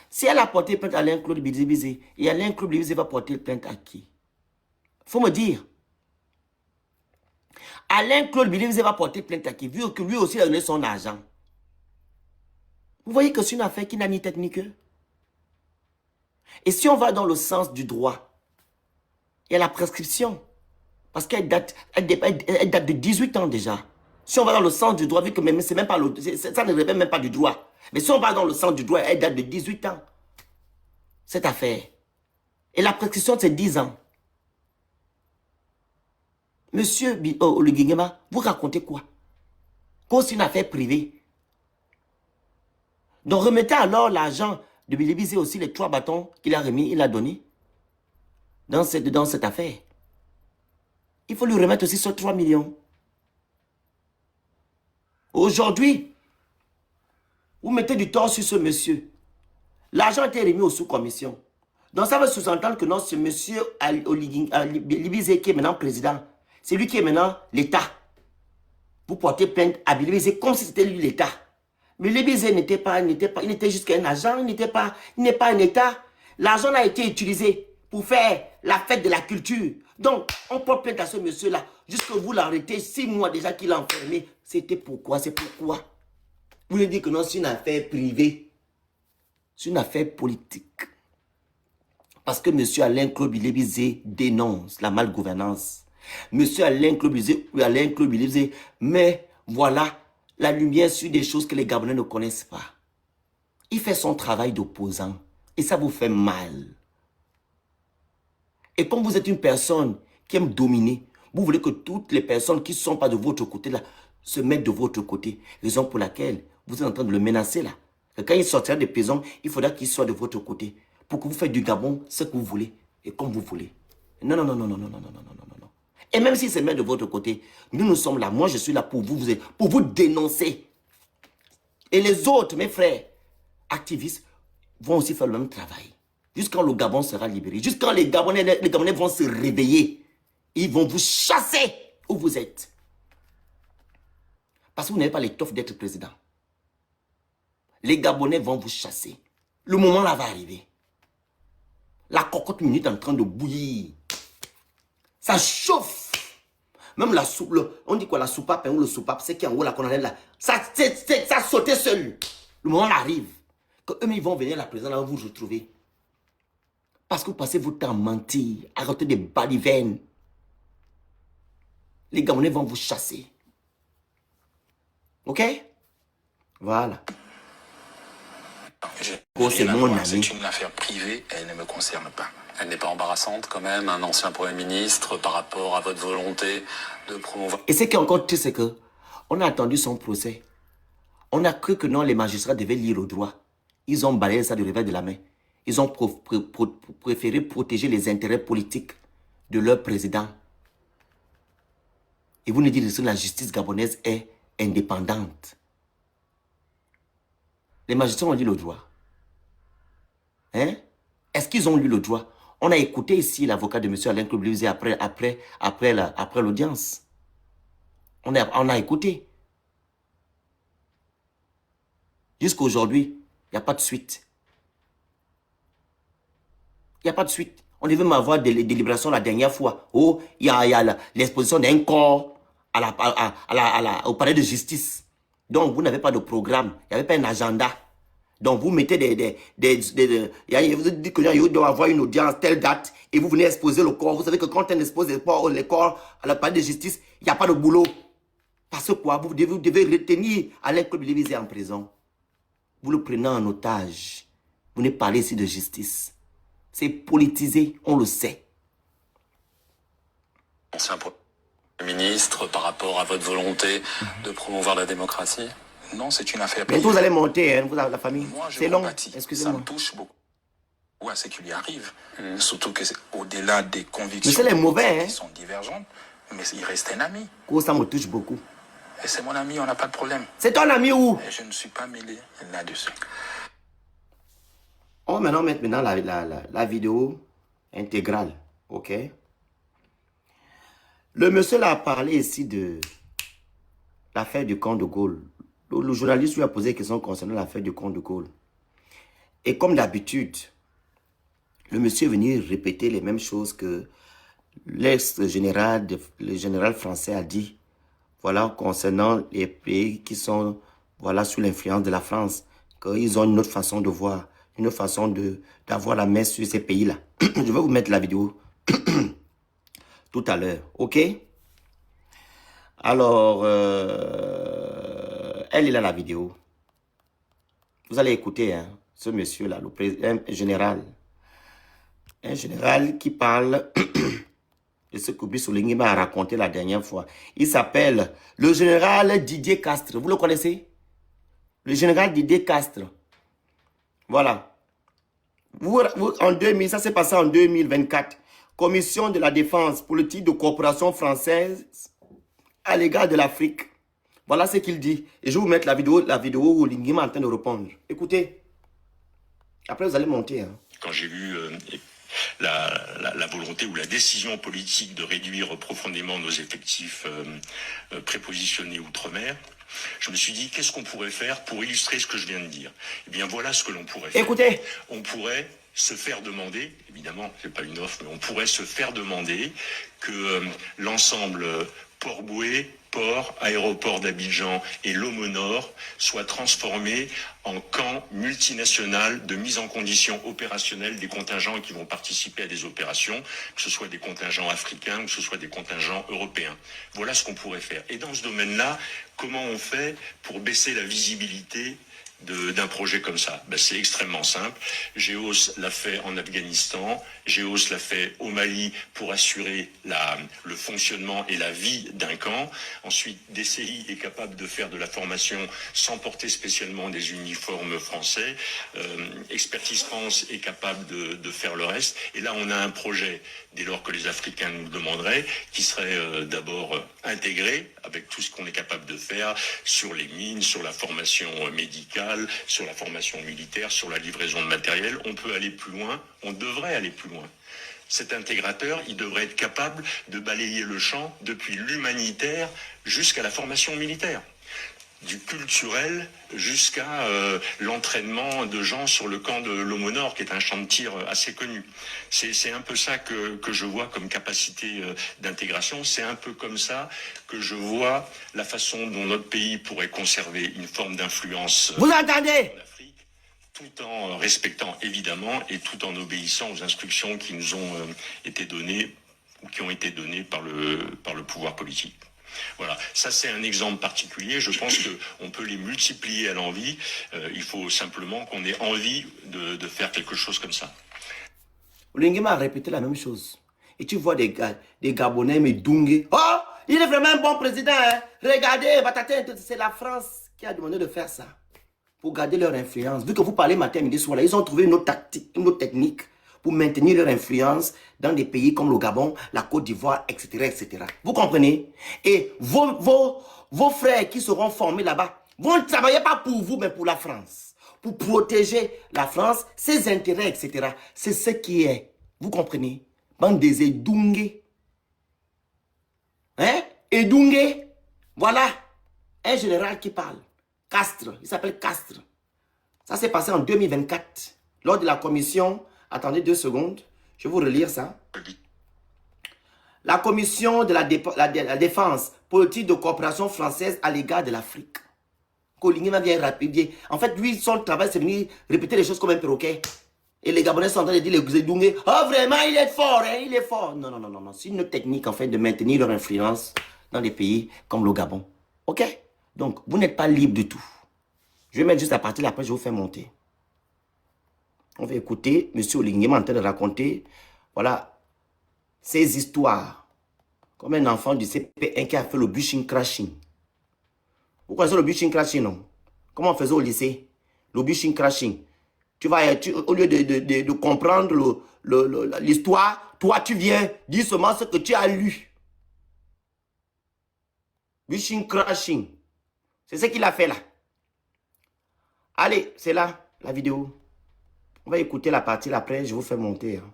Si elle a porté plainte à Alain Claude Bilibizé, et Alain Claude Bilibizé va porter plainte à qui? Il faut me dire. Alain Claude Bilibizé va porter plainte à qui? Vu que lui aussi a donné son argent. Vous voyez que c'est une affaire qui n'a ni tête ni queue. Et si on va dans le sens du droit, il y a la prescription. Parce qu'elle date de 18 ans déjà. Si on va dans le sens du droit, vu que même, même pas ça ne relève même pas du droit. Mais si on va dans le sens du droit, elle date de 18 ans. Cette affaire. Et la prescription, c'est 10 ans. Monsieur Oligingema, vous racontez quoi? Comme c'est une affaire privée. Donc remettez alors l'argent de Bilibizé aussi, les 3 bâtons qu'il a remis, il a donné dans cette affaire. Il faut lui remettre aussi sur 3 millions. Aujourd'hui, vous mettez du tort sur ce monsieur. L'argent a été remis aux sous-commissions. Donc ça veut sous-entendre que non, ce monsieur Bilibizé qui est maintenant président, c'est lui qui est maintenant l'État. Vous portez plainte à Bilibizé comme si c'était lui l'État. Mais Bilibizé il n'était juste qu'un agent, il n'est pas un État. L'argent a été utilisé pour faire la fête de la culture. Donc, on porte plainte à ce monsieur-là. Jusque vous l'arrêtez 6 mois déjà qu'il a enfermé. C'était pourquoi? C'est pourquoi? Vous lui dites que non, c'est une affaire privée. C'est une affaire politique. Parce que monsieur Alain Claude Bilibizé dénonce la malgouvernance. Monsieur Alain Claude Bilibizé met, voilà, la lumière sur des choses que les Gabonais ne connaissent pas. Il fait son travail d'opposant. Et ça vous fait mal. Et comme vous êtes une personne qui aime dominer, vous voulez que toutes les personnes qui ne sont pas de votre côté là se mettent de votre côté. Raison pour laquelle vous êtes en train de le menacer là. Et quand il sortira des prisons, il faudra qu'il soit de votre côté. Pour que vous fassiez du Gabon ce que vous voulez et comme vous voulez. Non, non, non, non, non, non, non, non, non, non, non, non. Et même s'il se met de votre côté, nous sommes là. Moi, je suis là pour vous dénoncer. Et les autres, mes frères, activistes, vont aussi faire le même travail. Jusqu'à quand le Gabon sera libéré. Jusqu'à quand les Gabonais vont se réveiller. Ils vont vous chasser où vous êtes. Parce que vous n'avez pas l'étoffe d'être président. Les Gabonais vont vous chasser. Le moment là va arriver. La cocotte minute est en train de bouillir. Ça chauffe. Même la soupe, on dit quoi, la soupape ou le soupape, c'est qui en haut là qu'on enlève là. Ça sautait seul. Le moment arrive. Que eux, ils vont venir à la prison là, vous retrouver. Parce que vous passez votre temps à mentir, à raconter des balivernes. Les Gabonais vont vous chasser. Ok? Voilà. C'est mon ami. C'est une affaire privée, elle ne me concerne pas. Elle n'est pas embarrassante quand même, un ancien Premier ministre, par rapport à votre volonté de promouvoir... Et ce qui est encore triste, c'est que on a attendu son procès. On a cru que non, les magistrats devaient lire le droit. Ils ont balayé ça du revers de la main. Ils ont préféré protéger les intérêts politiques de leur président. Et vous nous dites que la justice gabonaise est indépendante. Les magistrats ont lu le droit. Hein? Est-ce qu'ils ont lu le droit? On a écouté ici l'avocat de M. Alain Claude Bilibizé après l'audience. On a écouté. Jusqu'à aujourd'hui, il n'y a pas de suite. Il n'y a pas de suite. On devait m'avoir des délibérations la dernière fois. Oh, il y a l'exposition d'un corps au palais de justice. Donc, vous n'avez pas de programme. Il n'y avait pas un agenda. Donc, vous mettez vous dites que il doit avoir une audience, telle date, et vous venez exposer le corps. Vous savez que quand on expose les corps à la palais de justice, il n'y a pas de boulot. Parce que quoi? Vous devez retenir Alain Claude Bilibizé en prison. Vous le prenez en otage. Vous ne parlez ici de justice. C'est politisé, on le sait. Ancien Premier ministre, par rapport à votre volonté de promouvoir la démocratie? Non, c'est une affaire privée. Mais vous allez monter, hein, vous avez la famille. C'est long, excusez-moi. Ça me touche beaucoup à ce qui lui arrive. Surtout que c'est au-delà des convictions mais c'est les mauvais, qui sont divergentes, mais il reste un ami. Ça me touche beaucoup. Et c'est mon ami, on n'a pas de problème. C'est ton ami où? Et je ne suis pas mêlé là-dessus. On va maintenant la vidéo intégrale, ok? Le monsieur là a parlé ici de l'affaire du camp de Gaulle. Le journaliste lui a posé des questions concernant l'affaire du camp de Gaulle. Et comme d'habitude, le monsieur est venu répéter les mêmes choses que l'ex-général, le général français a dit. Voilà, concernant les pays qui sont sous l'influence de la France, qu'ils ont une autre façon de voir, une autre façon d'avoir la main sur ces pays-là. Je vais vous mettre la vidéo tout à l'heure, ok? Alors, elle est là la vidéo. Vous allez écouter hein, ce monsieur-là, un général. Un général qui parle de ce que Bissouligny m'a raconté la dernière fois. Il s'appelle le général Didier Castres. Vous le connaissez? Le général Didier Castres. Voilà. En 2000, ça s'est passé en 2024. Commission de la défense politique de coopération française à l'égard de l'Afrique. Voilà ce qu'il dit. Et je vais vous mettre la vidéo où Lingima est en train de répondre. Écoutez. Après, vous allez monter. Hein. Quand j'ai lu la volonté ou la décision politique de réduire profondément nos effectifs prépositionnés outre-mer, je me suis dit, qu'est-ce qu'on pourrait faire pour illustrer ce que je viens de dire? Eh bien, voilà ce que l'on pourrait faire. Écoutez. On pourrait se faire demander, évidemment, c'est pas une offre, mais on pourrait se faire demander que l'ensemble Port-Bouët, Port, aéroport d'Abidjan et Lomo Nord soient transformés en camps multinational de mise en condition opérationnelle des contingents qui vont participer à des opérations, que ce soit des contingents africains ou que ce soit des contingents européens. Voilà ce qu'on pourrait faire. Et dans ce domaine-là, comment on fait pour baisser la visibilité d'un projet comme ça? C'est extrêmement simple. GEOS l'a fait en Afghanistan, GEOS l'a fait au Mali pour assurer le fonctionnement et la vie d'un camp. Ensuite, DCI est capable de faire de la formation sans porter spécialement des uniformes français. Expertise France est capable de faire le reste. Et là, on a un projet, dès lors que les Africains nous le demanderaient, qui serait d'abord intégré avec tout ce qu'on est capable de faire sur les mines, sur la formation médicale, sur la formation militaire, sur la livraison de matériel. On peut aller plus loin, on devrait aller plus loin. Cet intégrateur, il devrait être capable de balayer le champ depuis l'humanitaire jusqu'à la formation militaire, du culturel jusqu'à l'entraînement de gens sur le camp de Lomo Nord, qui est un champ de tir assez connu. C'est un peu ça que je vois comme capacité d'intégration. C'est un peu comme ça que je vois la façon dont notre pays pourrait conserver une forme d'influence. Vous entendez? En Afrique, tout en respectant évidemment et tout en obéissant aux instructions qui nous ont été données ou qui ont été données par le pouvoir politique. Voilà, ça c'est un exemple particulier. Je pense qu'on peut les multiplier à l'envi. Il faut simplement qu'on ait envie de faire quelque chose comme ça. Lingima a répété la même chose. Et tu vois des Gabonais, mais Dungue. Oh, il est vraiment un bon président. Hein? Regardez, c'est la France qui a demandé de faire ça. Pour garder leur influence. Vu que vous parlez matin, midi, soir, ils ont trouvé une autre tactique, une autre technique pour maintenir leur influence dans des pays comme le Gabon, la Côte d'Ivoire, etc., etc. Vous comprenez? Et vos frères qui seront formés là-bas vont ne travailler pas pour vous, mais pour la France. Pour protéger la France, ses intérêts, etc. C'est ce qui est. Vous comprenez? Bande des Edungue. Hein? Edungue. Voilà. Un général qui parle. Castres. Il s'appelle Castres. Ça s'est passé en 2024. Lors de la commission... Attendez 2 secondes. Je vais vous relire ça. La commission de la défense politique de coopération française à l'égard de l'Afrique. Kolingima vient rapide. En fait, lui, son travail, c'est venir répéter les choses comme un perroquet. Et les Gabonais sont en train de dire les Gouzedoungé. Oh, vraiment, il est fort, hein, il est fort. Non, non, non, non, non. C'est une technique, en fait, de maintenir leur influence dans des pays comme le Gabon. OK? Donc, vous n'êtes pas libre du tout. Je vais mettre juste la partie là, après, je vais vous faire monter. On va écouter M. Olingema en train de raconter, voilà, ces histoires. Comme un enfant du CP1 qui a fait le bushing crashing. Vous connaissez le bushing crashing, non? Comment on faisait au lycée? Le bushing crashing. Au lieu de comprendre l'histoire, toi tu viens dire seulement ce que tu as lu. Bushing crashing. C'est ce qu'il a fait là. Allez, c'est là, la vidéo. On va écouter la partie là, après, je vous fais monter. Hein.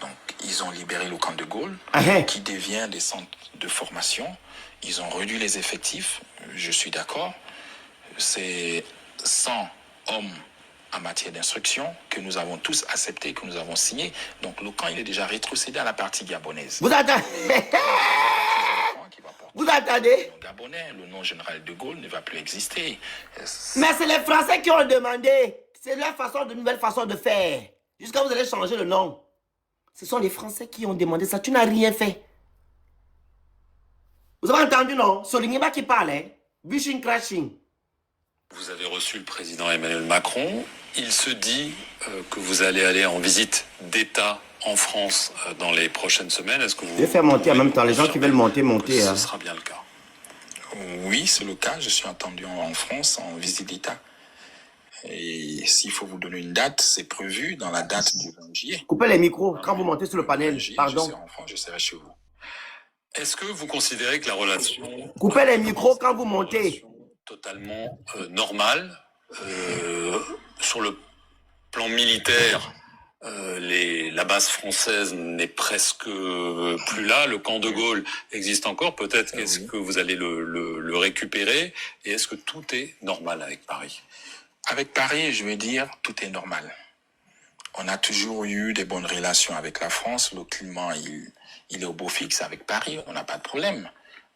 Donc, ils ont libéré le camp de Gaulle, qui devient des centres de formation. Ils ont réduit les effectifs, je suis d'accord. C'est 100 hommes en matière d'instruction que nous avons tous accepté, que nous avons signé. Donc, le camp, il est déjà rétrocédé à la partie gabonaise. Vous attendez? Vous attendez? Le Gabonais, le nom général de Gaulle ne va plus exister. Mais c'est les Français qui ont demandé. C'est leur façon, de nouvelle façon de faire. Jusqu'à vous allez changer le nom. Ce sont les Français qui ont demandé ça. Tu n'as rien fait. Vous avez entendu, non? Solingima qui parle, hein? Bushing crashing. Vous avez reçu le président Emmanuel Macron. Il se dit que vous allez aller en visite d'État en France dans les prochaines semaines. Est-ce que vous... Je vais faire monter en même temps. Les gens qui veulent monter. Ce Hein. sera bien le cas. Oui, c'est le cas. Je suis attendu en France en visite d'État. Et s'il faut vous donner une date, c'est prévu dans la date du 20 juillet. Coupez les micros quand vous montez sur le panel. Pardon. Je serai en France, je serai chez vous. Est-ce que vous considérez que la relation... Coupez les micros quand vous montez. Totalement normale. Sur le plan militaire, la base française n'est presque plus là. Le camp de Gaulle existe encore. Peut-être qu'est-ce que vous allez le récupérer? Et est-ce que tout est normal avec Paris? Avec Paris, je veux dire, tout est normal. On a toujours eu des bonnes relations avec la France. Le climat, il est au beau fixe avec Paris. On n'a pas de problème.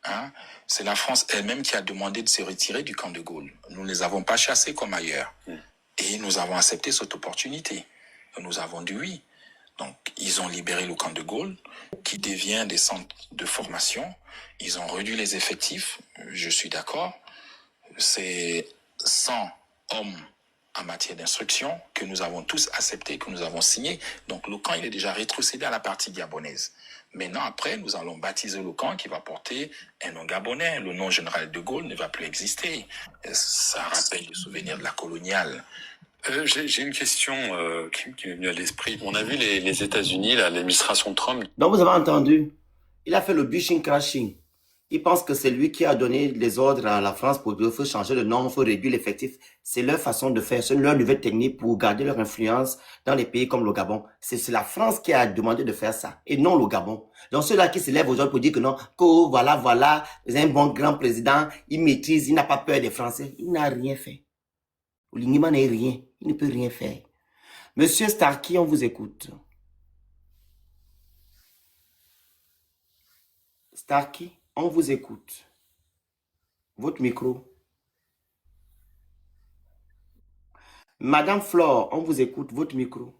Hein? C'est la France elle-même qui a demandé de se retirer du camp de Gaulle. Nous ne les avons pas chassés comme ailleurs. Et nous avons accepté cette opportunité. Nous avons dit oui. Donc, ils ont libéré le camp de Gaulle, qui devient des centres de formation. Ils ont réduit les effectifs. Je suis d'accord. C'est 100 hommes en matière d'instruction que nous avons tous accepté, que nous avons signé. Donc, le camp, il est déjà rétrocédé à la partie gabonaise. Maintenant, après, nous allons baptiser le camp qui va porter un nom gabonais. Le nom général de Gaulle ne va plus exister. Ça rappelle le souvenir de la coloniale. J'ai une question qui m'est venue à l'esprit. On a vu les États-Unis, l'administration Trump. Donc vous avez entendu, il a fait le bushing crashing. Il pense que c'est lui qui a donné les ordres à la France pour qu'il faut changer le nom, il faut réduire l'effectif. C'est leur façon de faire, c'est leur nouvelle technique pour garder leur influence dans les pays comme le Gabon. C'est la France qui a demandé de faire ça et non le Gabon. Donc ceux-là qui se lèvent aujourd'hui pour dire que non, que voilà, c'est un bon grand président, il maîtrise, il n'a pas peur des Français. Il n'a rien fait. Oulingima n'est rien, il ne peut rien faire. Monsieur Starkey, on vous écoute. Starkey, on vous écoute. Votre micro. Madame Flore, on vous écoute. Votre micro.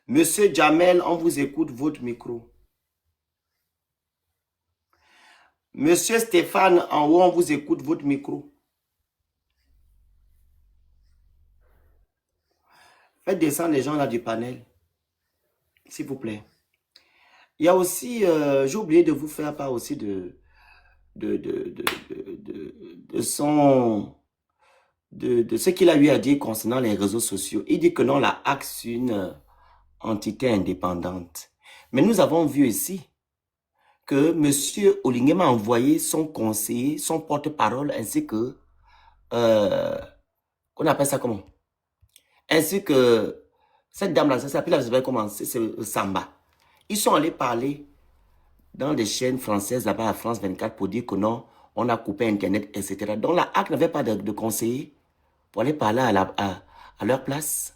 Monsieur Jamel, on vous écoute. Votre micro. Monsieur Stéphane, en haut, on vous écoute. Votre micro. Faites descendre les gens là du panel. S'il vous plaît. Il y a aussi, j'ai oublié de vous faire part aussi de ce qu'il a eu à dire concernant les réseaux sociaux. Il dit que non, la HAC, c'est une entité indépendante. Mais nous avons vu ici que M. Oulingema a envoyé son conseiller, son porte-parole, ainsi que, on appelle ça comment? Ainsi que, cette dame-là, ça s'appelle comment? C'est Samba. Ils sont allés parler dans des chaînes françaises là-bas à France 24 pour dire que non, on a coupé Internet, etc. Donc la HAC n'avait pas de conseiller pour aller parler à leur place.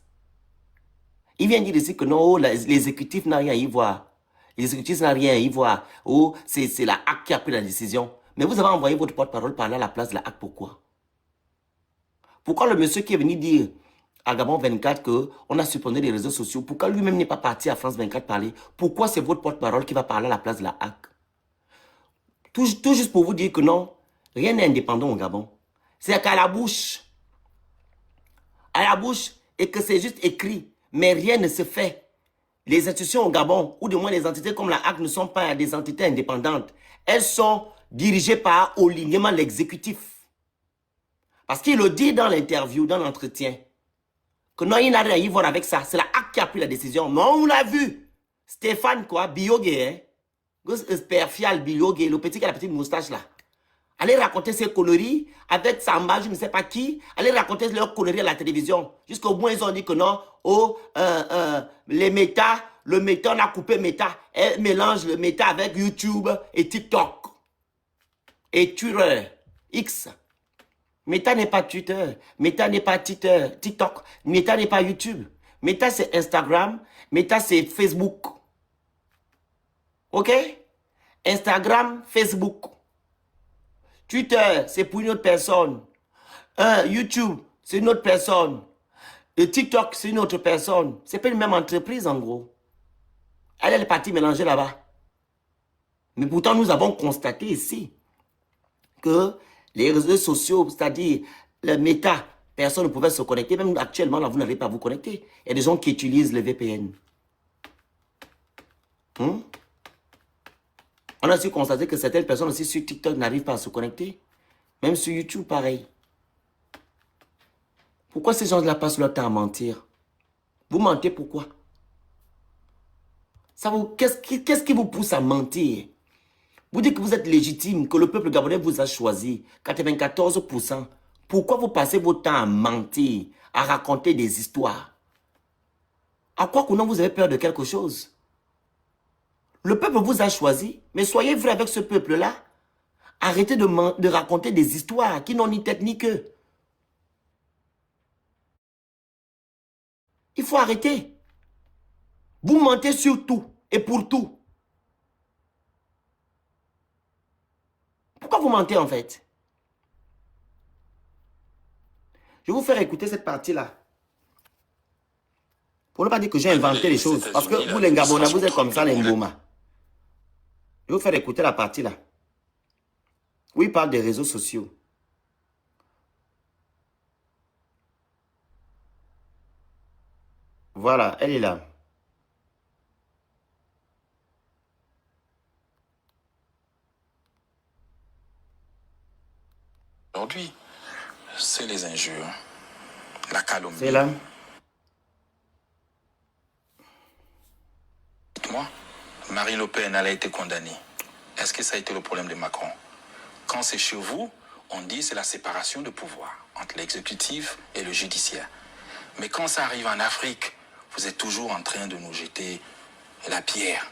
Il vient dire ici que non, l'exécutif n'a rien à y voir. L'exécutif n'a rien à y voir. Oh, c'est la HAC qui a pris la décision. Mais vous avez envoyé votre porte-parole parler à la place de la HAC, pourquoi? Pourquoi le monsieur qui est venu dire à Gabon 24 qu'on a supprimé les réseaux sociaux, pourquoi lui-même n'est pas parti à France 24 parler? Pourquoi c'est votre porte-parole qui va parler à la place de la HAC? Tout juste pour vous dire que non, rien n'est indépendant au Gabon. C'est qu'à la bouche. À la bouche, et que c'est juste écrit, mais rien ne se fait. Les institutions au Gabon, ou du moins les entités comme la HAC, ne sont pas des entités indépendantes. Elles sont dirigées par Oulingema, l'exécutif. Parce qu'il le dit dans l'interview, dans l'entretien, que non, il n'a rien à y voir avec ça. C'est la HAC qui a pris la décision. Mais on l'a vu. Stéphane, quoi, Biogé, hein. Père Fial Biogé, le petit qui a la petite moustache là. Allez raconter ses conneries avec Samba, je ne sais pas qui. Allez raconter leurs conneries à la télévision. Jusqu'au moins, ils ont dit que non. Oh, les méta, le méta, on a coupé méta. Elle mélange le méta avec YouTube et TikTok. Et Twitter, X. Meta n'est pas Twitter, Meta n'est pas TikTok, Meta n'est pas YouTube. Meta c'est Instagram, Meta c'est Facebook. Ok? Instagram, Facebook. Twitter, c'est pour une autre personne. YouTube, c'est une autre personne. Et TikTok, c'est une autre personne. C'est pas une même entreprise en gros. Elle est partie mélanger là-bas. Mais pourtant, nous avons constaté ici que les réseaux sociaux, c'est-à-dire le méta, personne ne pouvait se connecter. Même actuellement, là, vous n'avez pas à vous connecter. Il y a des gens qui utilisent le VPN. On a su constater que certaines personnes aussi sur TikTok n'arrivent pas à se connecter. Même sur YouTube, pareil. Pourquoi ces gens-là passent leur temps à mentir? Vous mentez pourquoi? Qu'est-ce qui vous pousse à mentir? Vous dites que vous êtes légitime, que le peuple gabonais vous a choisi, 94%. Pourquoi vous passez votre temps à mentir, à raconter des histoires? À quoi que non, vous avez peur de quelque chose? Le peuple vous a choisi, mais soyez vrai avec ce peuple-là. Arrêtez de raconter des histoires qui n'ont ni tête ni queue. Il faut arrêter. Vous mentez sur tout et pour tout. Pourquoi vous mentez en fait? Je vais vous faire écouter cette partie-là. Pour ne pas dire que j'ai inventé les choses. Parce que vous les Gabonais, vous êtes comme ça les Ngoma. Je vais vous faire écouter la partie-là. Où il parle des réseaux sociaux. Voilà, elle est là. Aujourd'hui, c'est les injures, la calomnie. C'est là. Dites-moi, Marine Le Pen, elle a été condamnée. Est-ce que ça a été le problème de Macron? Quand c'est chez vous, on dit c'est la séparation de pouvoir entre l'exécutif et le judiciaire. Mais quand ça arrive en Afrique, vous êtes toujours en train de nous jeter la pierre.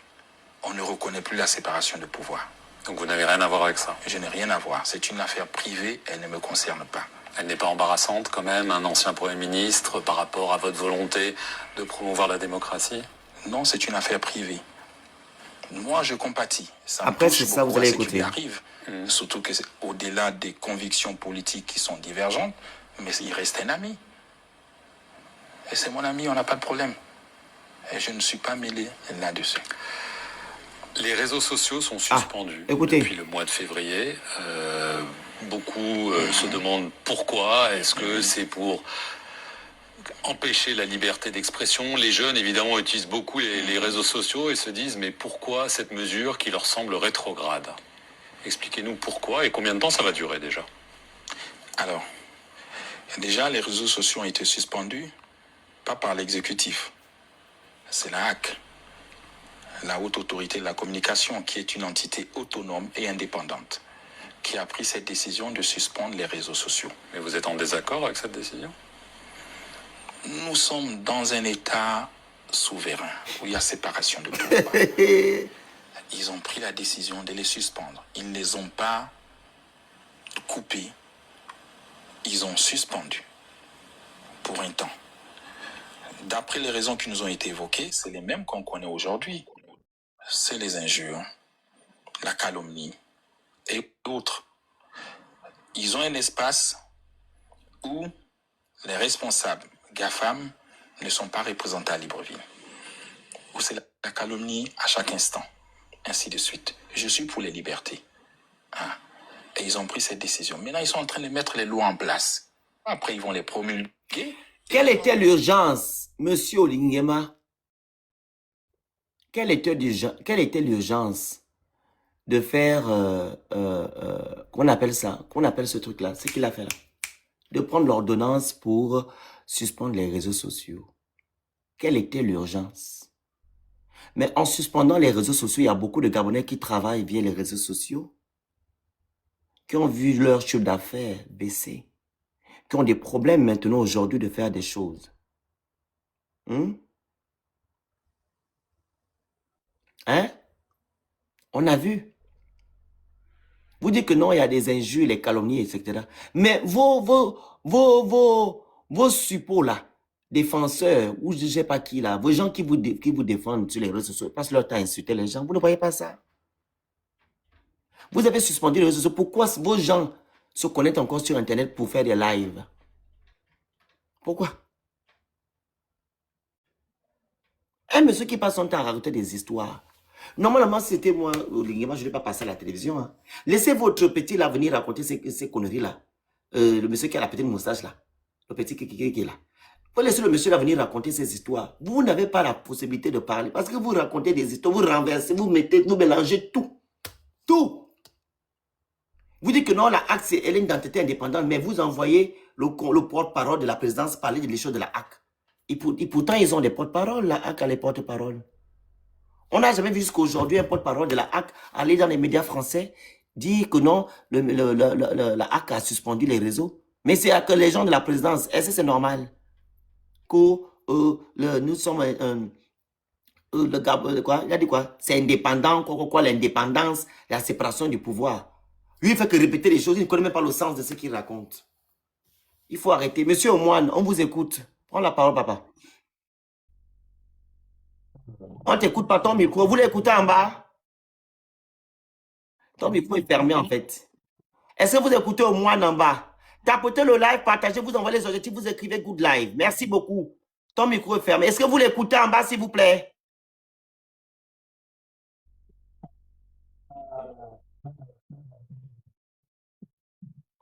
On ne reconnaît plus la séparation de pouvoir. Donc vous n'avez rien à voir avec ça? Je n'ai rien à voir. C'est une affaire privée, elle ne me concerne pas. Elle n'est pas embarrassante quand même, un ancien Premier ministre, par rapport à votre volonté de promouvoir la démocratie? Non, c'est une affaire privée. Moi, je compatis. Après, c'est ça, vous allez écouter. Arrive. Surtout que c'est au-delà des convictions politiques qui sont divergentes, mais il reste un ami. Et c'est mon ami, on n'a pas de problème. Et je ne suis pas mêlé là-dessus. Les réseaux sociaux sont suspendus depuis le mois de février. Beaucoup se demandent pourquoi. Est-ce que c'est pour empêcher la liberté d'expression? Les jeunes, évidemment, utilisent beaucoup les réseaux sociaux et se disent, mais pourquoi cette mesure qui leur semble rétrograde? Expliquez-nous pourquoi et combien de temps ça va durer déjà? Alors, déjà, les réseaux sociaux ont été suspendus, pas par l'exécutif. C'est la HAC, la Haute Autorité de la Communication, qui est une entité autonome et indépendante, qui a pris cette décision de suspendre les réseaux sociaux. Mais vous êtes en désaccord avec cette décision? Nous sommes dans un État souverain, où il y a séparation de pouvoir. Ils ont pris la décision de les suspendre. Ils ne les ont pas coupés. Ils ont suspendu pour un temps. D'après les raisons qui nous ont été évoquées, c'est les mêmes qu'on connaît aujourd'hui. C'est les injures, la calomnie et d'autres. Ils ont un espace où les responsables GAFAM ne sont pas représentés à Libreville. Où c'est la calomnie à chaque instant, ainsi de suite. Je suis pour les libertés. Et ils ont pris cette décision. Maintenant, ils sont en train de mettre les lois en place. Après, ils vont les promulguer. Quelle était l'urgence, monsieur Olingema? Quelle était l'urgence de faire, qu'on appelle ça, qu'on appelle ce truc-là, ce qu'il a fait là, de prendre l'ordonnance pour suspendre les réseaux sociaux? Quelle était l'urgence? Mais en suspendant les réseaux sociaux, il y a beaucoup de Gabonais qui travaillent via les réseaux sociaux, qui ont vu leur chiffre d'affaires baisser, qui ont des problèmes maintenant aujourd'hui de faire des choses. Hein? On a vu. Vous dites que non, il y a des injures, les calomnies, etc. Mais vos suppôts là, défenseurs, ou je ne sais pas qui là, vos gens qui vous défendent sur les réseaux sociaux, passent leur temps à insulter les gens, vous ne voyez pas ça? Vous avez suspendu les réseaux sociaux, pourquoi vos gens se connectent encore sur Internet pour faire des lives? Pourquoi? Un monsieur qui passe son temps à raconter des histoires. Normalement, si c'était moi, je ne vais pas passer à la télévision. Hein. Laissez votre petit là venir raconter ces conneries-là. Le monsieur qui a la petite moustache là. Le petit qui est là. Faut laisser le monsieur là venir raconter ces histoires. Vous n'avez pas la possibilité de parler. Parce que vous racontez des histoires, vous renversez, vous mettez, vous mélangez tout. Tout. Vous dites que non, la HAC, elle est une entité indépendante, mais vous envoyez le porte-parole de la présidence parler des choses de la HAC. Et pourtant, ils ont des porte-paroles, la HAC a les porte-paroles. On n'a jamais vu jusqu'à aujourd'hui un porte-parole de la HAC aller dans les médias français dire que non, la HAC a suspendu les réseaux. Mais c'est que les gens de la présidence, est-ce que c'est normal que nous sommes le Gabon, quoi, il a dit quoi? C'est indépendant, quoi, l'indépendance, la séparation du pouvoir. Lui, il fait que répéter les choses, il ne connaît même pas le sens de ce qu'il raconte. Il faut arrêter. Monsieur Omoine, on vous écoute. Prends la parole, papa. On t'écoute pas ton micro. Vous l'écoutez en bas? Ton micro est fermé, en fait. Est-ce que vous écoutez Omoine en bas? Tapotez le live, partagez, vous envoyez les objectifs, vous écrivez good live. Merci beaucoup. Ton micro est fermé. Est-ce que vous l'écoutez en bas, s'il vous plaît?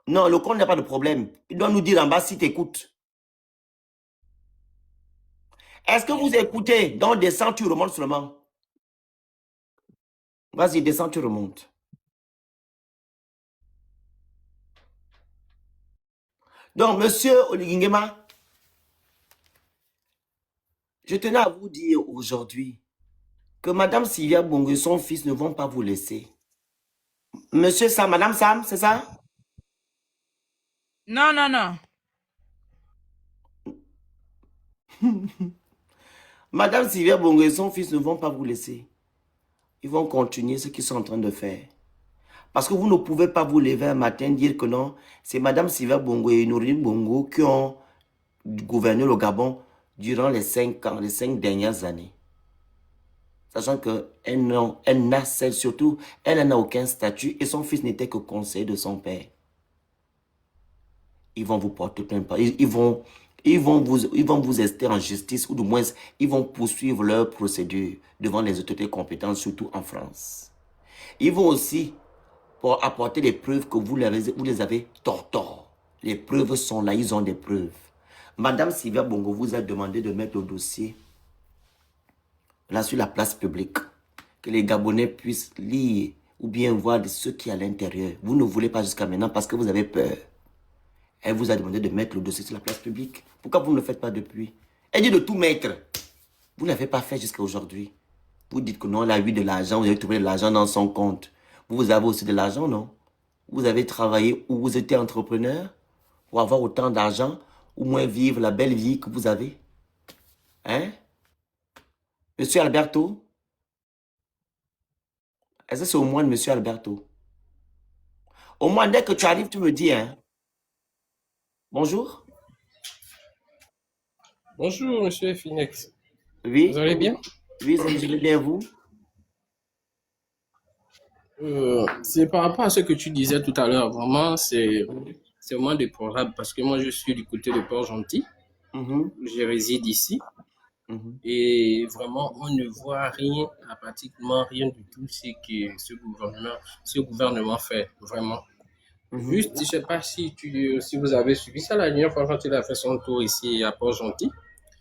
Non, le compte n'a pas de problème. Il doit nous dire en bas si tu écoutes. Est-ce que vous écoutez? Donc, descends, tu remontes seulement. Vas-y, descends, tu remontes. Donc, monsieur Oligingema, je tenais à vous dire aujourd'hui que madame Sylvia Bongo et son fils ne vont pas vous laisser. Monsieur Sam, madame Sam, c'est ça? Non, non, non. Madame Sylvia Bongo et son fils ne vont pas vous laisser. Ils vont continuer ce qu'ils sont en train de faire. Parce que vous ne pouvez pas vous lever un matin et dire que non, c'est madame Sylvia Bongo et Norine Bongo qui ont gouverné le Gabon durant les 5 ans, les 5 dernières années. Sachant qu'elle n'a surtout, elle n'a aucun statut et son fils n'était que conseiller de son père. Ils vont vous porter plainte. Ils vont vous ester en justice ou du moins, ils vont poursuivre leur procédure devant les autorités compétentes, surtout en France. Ils vont aussi pour apporter les preuves que vous les avez tort. Les preuves sont là, ils ont des preuves. Madame Sylvia Bongo vous a demandé de mettre le dossier là sur la place publique, que les Gabonais puissent lire ou bien voir de ce qui est à l'intérieur. Vous ne voulez pas jusqu'à maintenant parce que vous avez peur. Elle vous a demandé de mettre le dossier sur la place publique. Pourquoi vous ne le faites pas depuis? Elle dit de tout mettre. Vous ne l'avez pas fait jusqu'à aujourd'hui. Vous dites que non, elle a eu de l'argent, vous avez trouvé de l'argent dans son compte. Vous avez aussi de l'argent, non? Vous avez travaillé ou vous étiez entrepreneur pour avoir autant d'argent, ou moins vivre la belle vie que vous avez. Hein? Monsieur Alberto? Est-ce que c'est au moins de Monsieur Alberto? Au moins, dès que tu arrives, tu me dis, hein? Bonjour? Bonjour, monsieur Finex. Oui? Vous allez bien? Oui, je vais bien, vous? C'est par rapport à ce que tu disais tout à l'heure. Vraiment, c'est vraiment déplorable parce que moi, je suis du côté de Port-Gentil. Je réside ici. Et vraiment, on ne voit rien, pratiquement rien du tout ce que ce gouvernement fait, vraiment. Juste, je ne sais pas si vous avez suivi ça la dernière fois quand il a fait son tour ici à Port-Gentil.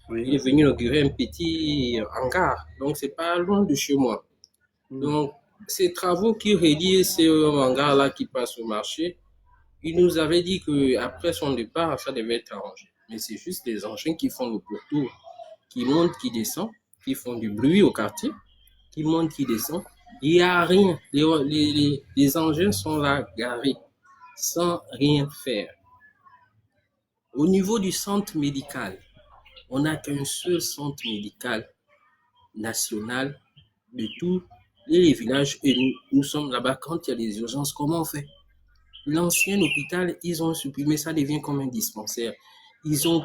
Oui. Il est venu inaugurer un petit hangar, donc c'est pas loin de chez moi. Donc, ces travaux qui relient ces hangars-là qui passent au marché, il nous avait dit qu'après son départ, ça devait être arrangé. Mais c'est juste les engins qui font le pourtour, qui montent, qui descendent, qui font du bruit au quartier, qui montent, qui descendent. Il n'y a rien. Les engins sont là, garés, sans rien faire. Au niveau du centre médical, on n'a qu'un seul centre médical national de tous les villages et nous sommes là-bas. Quand il y a des urgences, comment on fait? L'ancien hôpital, ils ont supprimé, ça devient comme un dispensaire. Ils ont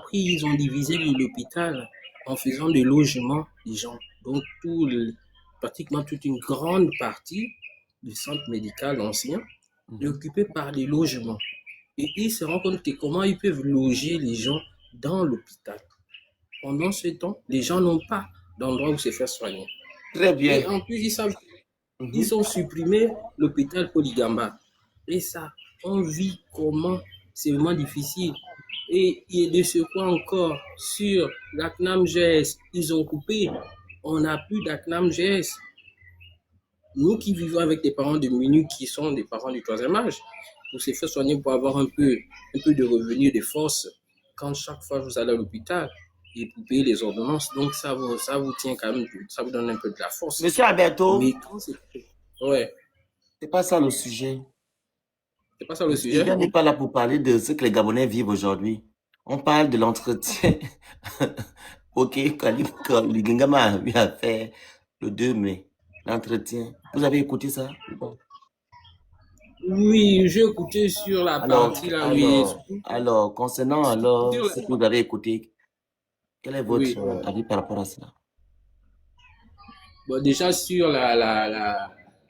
divisé l'hôpital en faisant des logements des gens. Donc, pratiquement toute une grande partie du centre médical ancien est occupée par des logements. Et ils se rendent compte que comment ils peuvent loger les gens dans l'hôpital. Pendant ce temps, les gens n'ont pas d'endroits où se faire soigner. Très bien. Et en plus, ils ont supprimé l'hôpital Polygamba. Et ça, on vit comment c'est vraiment difficile. Et de ce quoi encore, sur la CNAM GS, ils ont coupé. On n'a plus d'ACNAM GS. Nous qui vivons avec des parents démunis qui sont des parents du troisième âge, pour se faire soigner, pour avoir un peu de revenus, de force, quand chaque fois vous allez à l'hôpital et pour payer les ordonnances, donc ça vous tient quand même, ça vous donne un peu de la force. Monsieur Alberto, mais quand c'est... Ouais. C'est pas ça le sujet. C'est pas ça le sujet. Je n'est pas là pour parler de ce que les Gabonais vivent aujourd'hui. On parle de l'entretien. Ok, quand Ligingama lui a fait le 2 mai, l'entretien. Vous avez écouté ça? Oui, j'ai écouté sur la partie là. Alors, concernant ce que vous avez écouté, quel est votre avis par rapport à cela? Bon, déjà sur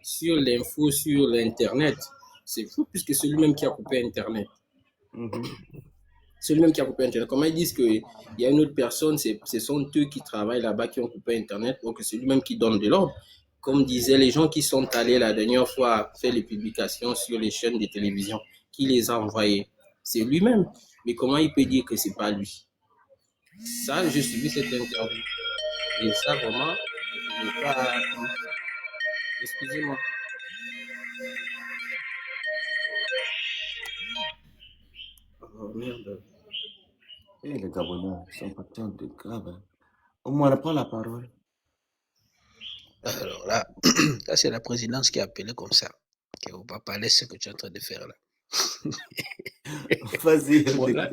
sur l'info sur l'internet, c'est fou puisque c'est lui-même qui a coupé internet. C'est lui-même qui a coupé internet. Comment ils disent qu'il y a une autre personne, ce sont eux qui travaillent là-bas qui ont coupé internet, donc c'est lui-même qui donne de l'ordre. Comme disaient les gens qui sont allés la dernière fois faire les publications sur les chaînes de télévision, qui les a envoyés, c'est lui-même. Mais comment il peut dire que c'est pas lui? Ça, j'ai suivi cette interview. Et ça, vraiment, je ne pas... Excusez-moi. Oh merde. Et les Gabonais sont pas de grave. Au moins, on prend la parole. Alors là, ça c'est la présidence qui a appelé comme ça. Qui ne va pas parler ce que tu es en train de faire là. Vas-y. Voilà.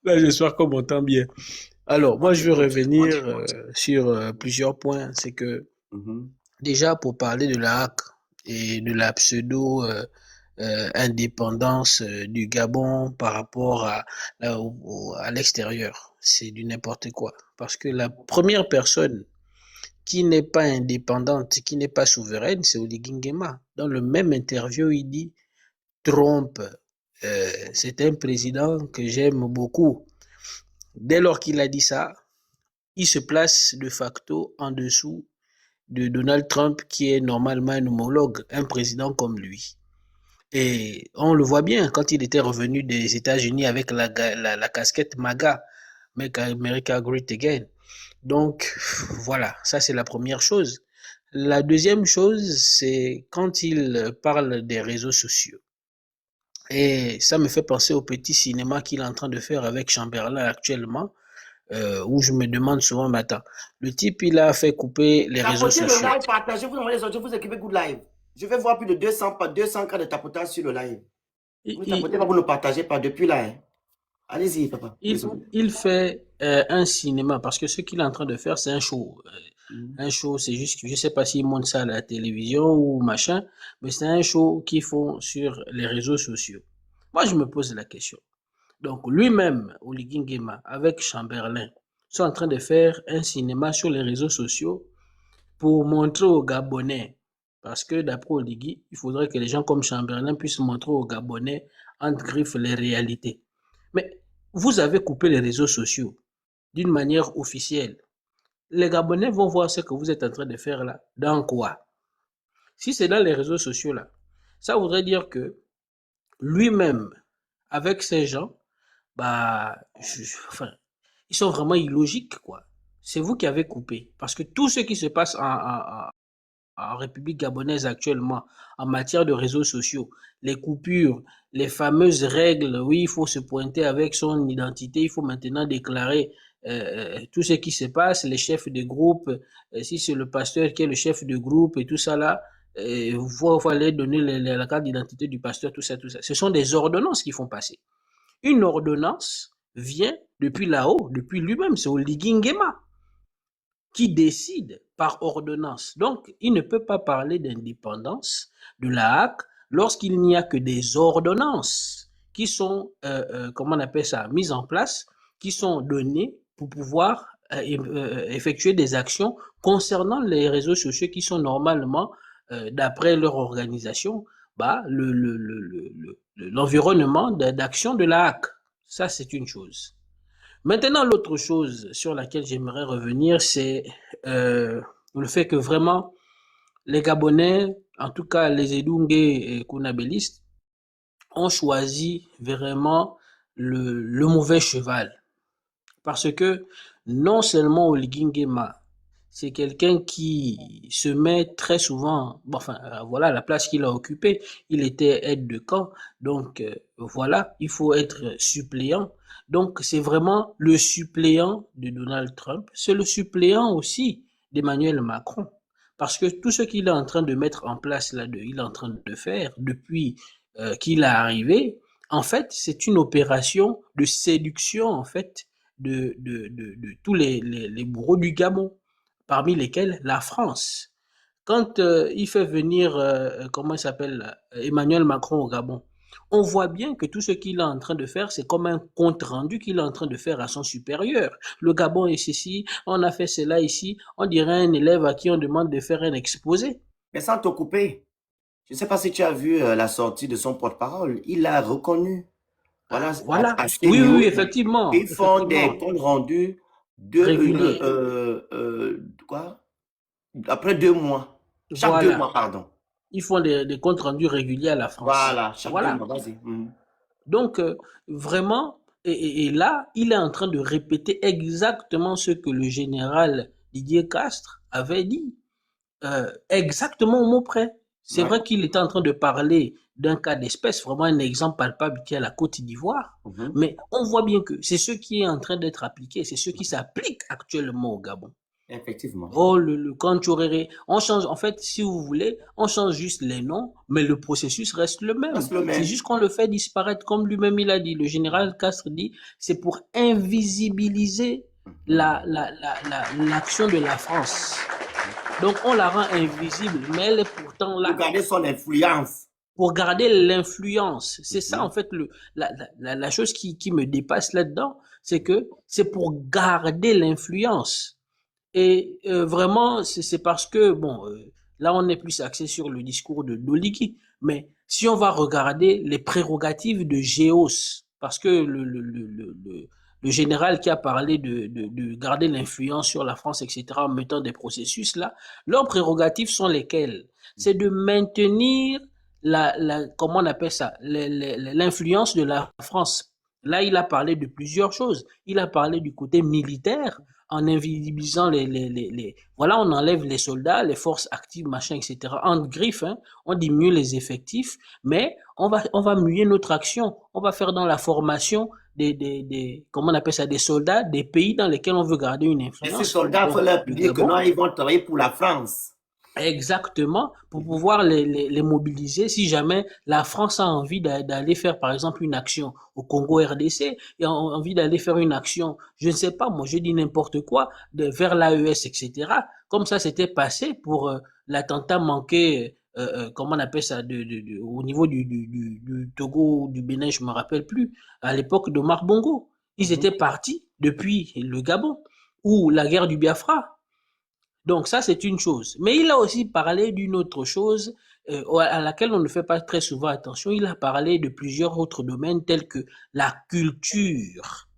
Là, j'espère qu'on m'entend bien. Alors, moi, je veux revenir sur plusieurs points. C'est que, déjà, pour parler de la HAC et de la pseudo-indépendance du Gabon par rapport à l'extérieur, c'est du n'importe quoi. Parce que la première personne qui n'est pas indépendante, qui n'est pas souveraine, c'est Oligui Nguema. Dans le même interview, il dit Trump, c'est un président que j'aime beaucoup. Dès lors qu'il a dit ça, il se place de facto en dessous de Donald Trump, qui est normalement un homologue, un président comme lui. Et on le voit bien quand il était revenu des États-Unis avec la casquette MAGA, Make America Great Again. Donc, voilà, ça c'est la première chose. La deuxième chose, c'est quand il parle des réseaux sociaux. Et ça me fait penser au petit cinéma qu'il est en train de faire avec Chamberlain actuellement, où je me demande souvent, mais attends, le type, il a fait couper les réseaux sociaux. Le live, partagez, vous envoyez les autres, vous écrivez Good Live. Je vais voir plus de 200 cas de tapotage sur le live. Vous ne tapotez pas, vous ne partagez pas depuis là. Hein. Allez-y, papa. Il fait un cinéma, parce que ce qu'il est en train de faire, c'est un show. Un show, c'est juste, je ne sais pas s'il monte ça à la télévision ou machin, mais c'est un show qu'ils font sur les réseaux sociaux. Moi, je me pose la question. Donc, lui-même, Oligui Nguema, avec Chamberlain, sont en train de faire un cinéma sur les réseaux sociaux pour montrer aux Gabonais, parce que d'après Oligui, il faudrait que les gens comme Chamberlain puissent montrer aux Gabonais, entre griffes, les réalités. Mais vous avez coupé les réseaux sociaux d'une manière officielle. Les Gabonais vont voir ce que vous êtes en train de faire là. Dans quoi? Si c'est dans les réseaux sociaux là, ça voudrait dire que lui-même, avec ces gens, bah, ils sont vraiment illogiques, quoi. C'est vous qui avez coupé. Parce que tout ce qui se passe en République gabonaise actuellement, en matière de réseaux sociaux, les coupures, les fameuses règles, oui, il faut se pointer avec son identité, il faut maintenant déclarer tout ce qui se passe, les chefs de groupe, si c'est le pasteur qui est le chef de groupe et tout ça là, il faut aller donner la carte d'identité du pasteur, tout ça, tout ça. Ce sont des ordonnances qui font passer. Une ordonnance vient depuis là-haut, depuis lui-même, c'est Oligui Nguema qui décide par ordonnance. Donc, il ne peut pas parler d'indépendance de la HAC lorsqu'il n'y a que des ordonnances qui sont, comment on appelle ça, mises en place, qui sont données pour pouvoir effectuer des actions concernant les réseaux sociaux qui sont normalement, d'après leur organisation, bah, l'environnement d'action de la HAC. Ça, c'est une chose. Maintenant, l'autre chose sur laquelle j'aimerais revenir, c'est le fait que vraiment les Gabonais, en tout cas les Edungé et Kounabélistes, ont choisi vraiment le mauvais cheval. Parce que non seulement Oligui Nguema, c'est quelqu'un qui se met très souvent, enfin voilà la place qu'il a occupée, il était aide de camp, donc voilà, il faut être suppléant. Donc c'est vraiment le suppléant de Donald Trump, c'est le suppléant aussi d'Emmanuel Macron. Parce que tout ce qu'il est en train de mettre en place là, il est en train de faire depuis qu'il est arrivé, en fait, c'est une opération de séduction en fait de tous les bourreaux du Gabon, parmi lesquels la France. Quand il fait venir, comment il s'appelle, Emmanuel Macron au Gabon, on voit bien que tout ce qu'il est en train de faire, c'est comme un compte rendu qu'il est en train de faire à son supérieur. Le Gabon est ceci, on a fait cela ici, on dirait un élève à qui on demande de faire un exposé. Mais sans te couper, je ne sais pas si tu as vu la sortie de son porte-parole. Il l'a reconnu. Voilà, Voilà. à Oui, oui, CNews, oui, effectivement. ils font des Effectivement. comptes rendus de, Régulier. quoi? Après 2 mois. Chaque deux Voilà. mois, pardon. Ils font des comptes rendus réguliers à la France. Voilà, chaque deux Voilà. mois, vas-y. Donc, vraiment, et là, il est en train de répéter exactement ce que le général Didier Castres avait dit, exactement au mot près. C'est Ouais. vrai qu'il était en train de parler d'un cas d'espèce, vraiment un exemple palpable qui est la Côte d'Ivoire, mais on voit bien que c'est ce qui est en train d'être appliqué, c'est ce qui s'applique actuellement au Gabon. Effectivement. Oh, le Kanchorere, on change, en fait, si vous voulez, on change juste les noms, mais le processus reste le même. C'est le C'est même. juste qu'on le fait disparaître, comme lui-même il a dit. Le général Castres dit, c'est pour invisibiliser l'action de la France. Donc, on la rend invisible, mais elle est pourtant Pour là garder son influence. pour garder l'influence. C'est ça, en fait, la chose qui me dépasse là-dedans, c'est que c'est pour garder l'influence. Et vraiment, c'est parce que, bon, là, on est plus axé sur le discours de d'Oligui. Mais si on va regarder les prérogatives de Géos, parce que le général qui a parlé de garder l'influence sur la France, etc., en mettant des processus là, leurs prérogatives sont lesquelles? C'est de maintenir comment on appelle ça, l'influence de la France. Là, il a parlé de plusieurs choses. Il a parlé du côté militaire, en invisibilisant voilà, on enlève les soldats, les forces actives, machin, etc. En griffe, hein, on diminue les effectifs, mais on va muer notre action. On va faire dans la formation comment on appelle ça, des soldats des pays dans lesquels on veut garder une Et ces influence. soldats, il faut Donc, leur le dire que Gabon, non, ils vont travailler pour la France. exactement, pour pouvoir les mobiliser si jamais la France a envie d'aller faire, par exemple, une action au Congo RDC, et a envie d'aller faire une action, je ne sais pas, moi je dis n'importe quoi, vers l'AES, etc. Comme ça s'était passé pour l'attentat manqué, comment on appelle ça, au niveau du Togo, du Bénin, je me rappelle plus, à l'époque d'Omar Bongo. Ils étaient partis depuis le Gabon, ou la guerre du Biafra. Donc ça, c'est une chose. Mais il a aussi parlé d'une autre chose à laquelle on ne fait pas très souvent attention. Il a parlé de plusieurs autres domaines tels que la culture.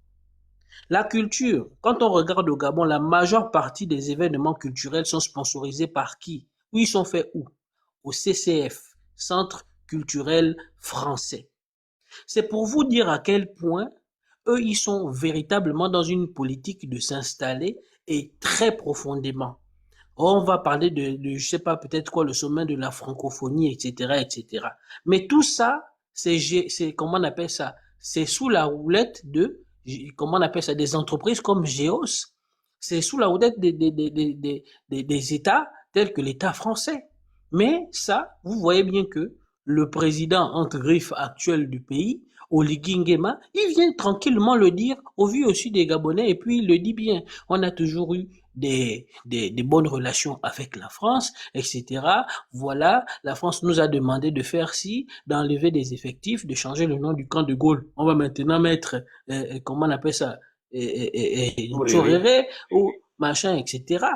La culture, quand on regarde au Gabon, la majeure partie des événements culturels sont sponsorisés par qui? Où ils sont faits où? Au CCF, Centre culturel français. C'est pour vous dire à quel point eux, ils sont véritablement dans une politique de s'installer et très profondément. On va parler je sais pas, peut-être quoi, le sommet de la francophonie, etc., etc. Mais tout ça, comment on appelle ça? C'est sous la houlette comment on appelle ça? Des entreprises comme Geos. C'est sous la houlette des États tels que l'État français. Mais ça, vous voyez bien que le président, entre griffes, actuel du pays, Oligui Nguema, il vient tranquillement le dire au vu aussi des Gabonais et puis il le dit bien. On a toujours eu des bonnes relations avec la France, etc. Voilà, la France nous a demandé de faire ci, d'enlever des effectifs, de changer le nom du camp de Gaulle. On va maintenant mettre, comment on appelle ça, Tchoréré ou machin, etc.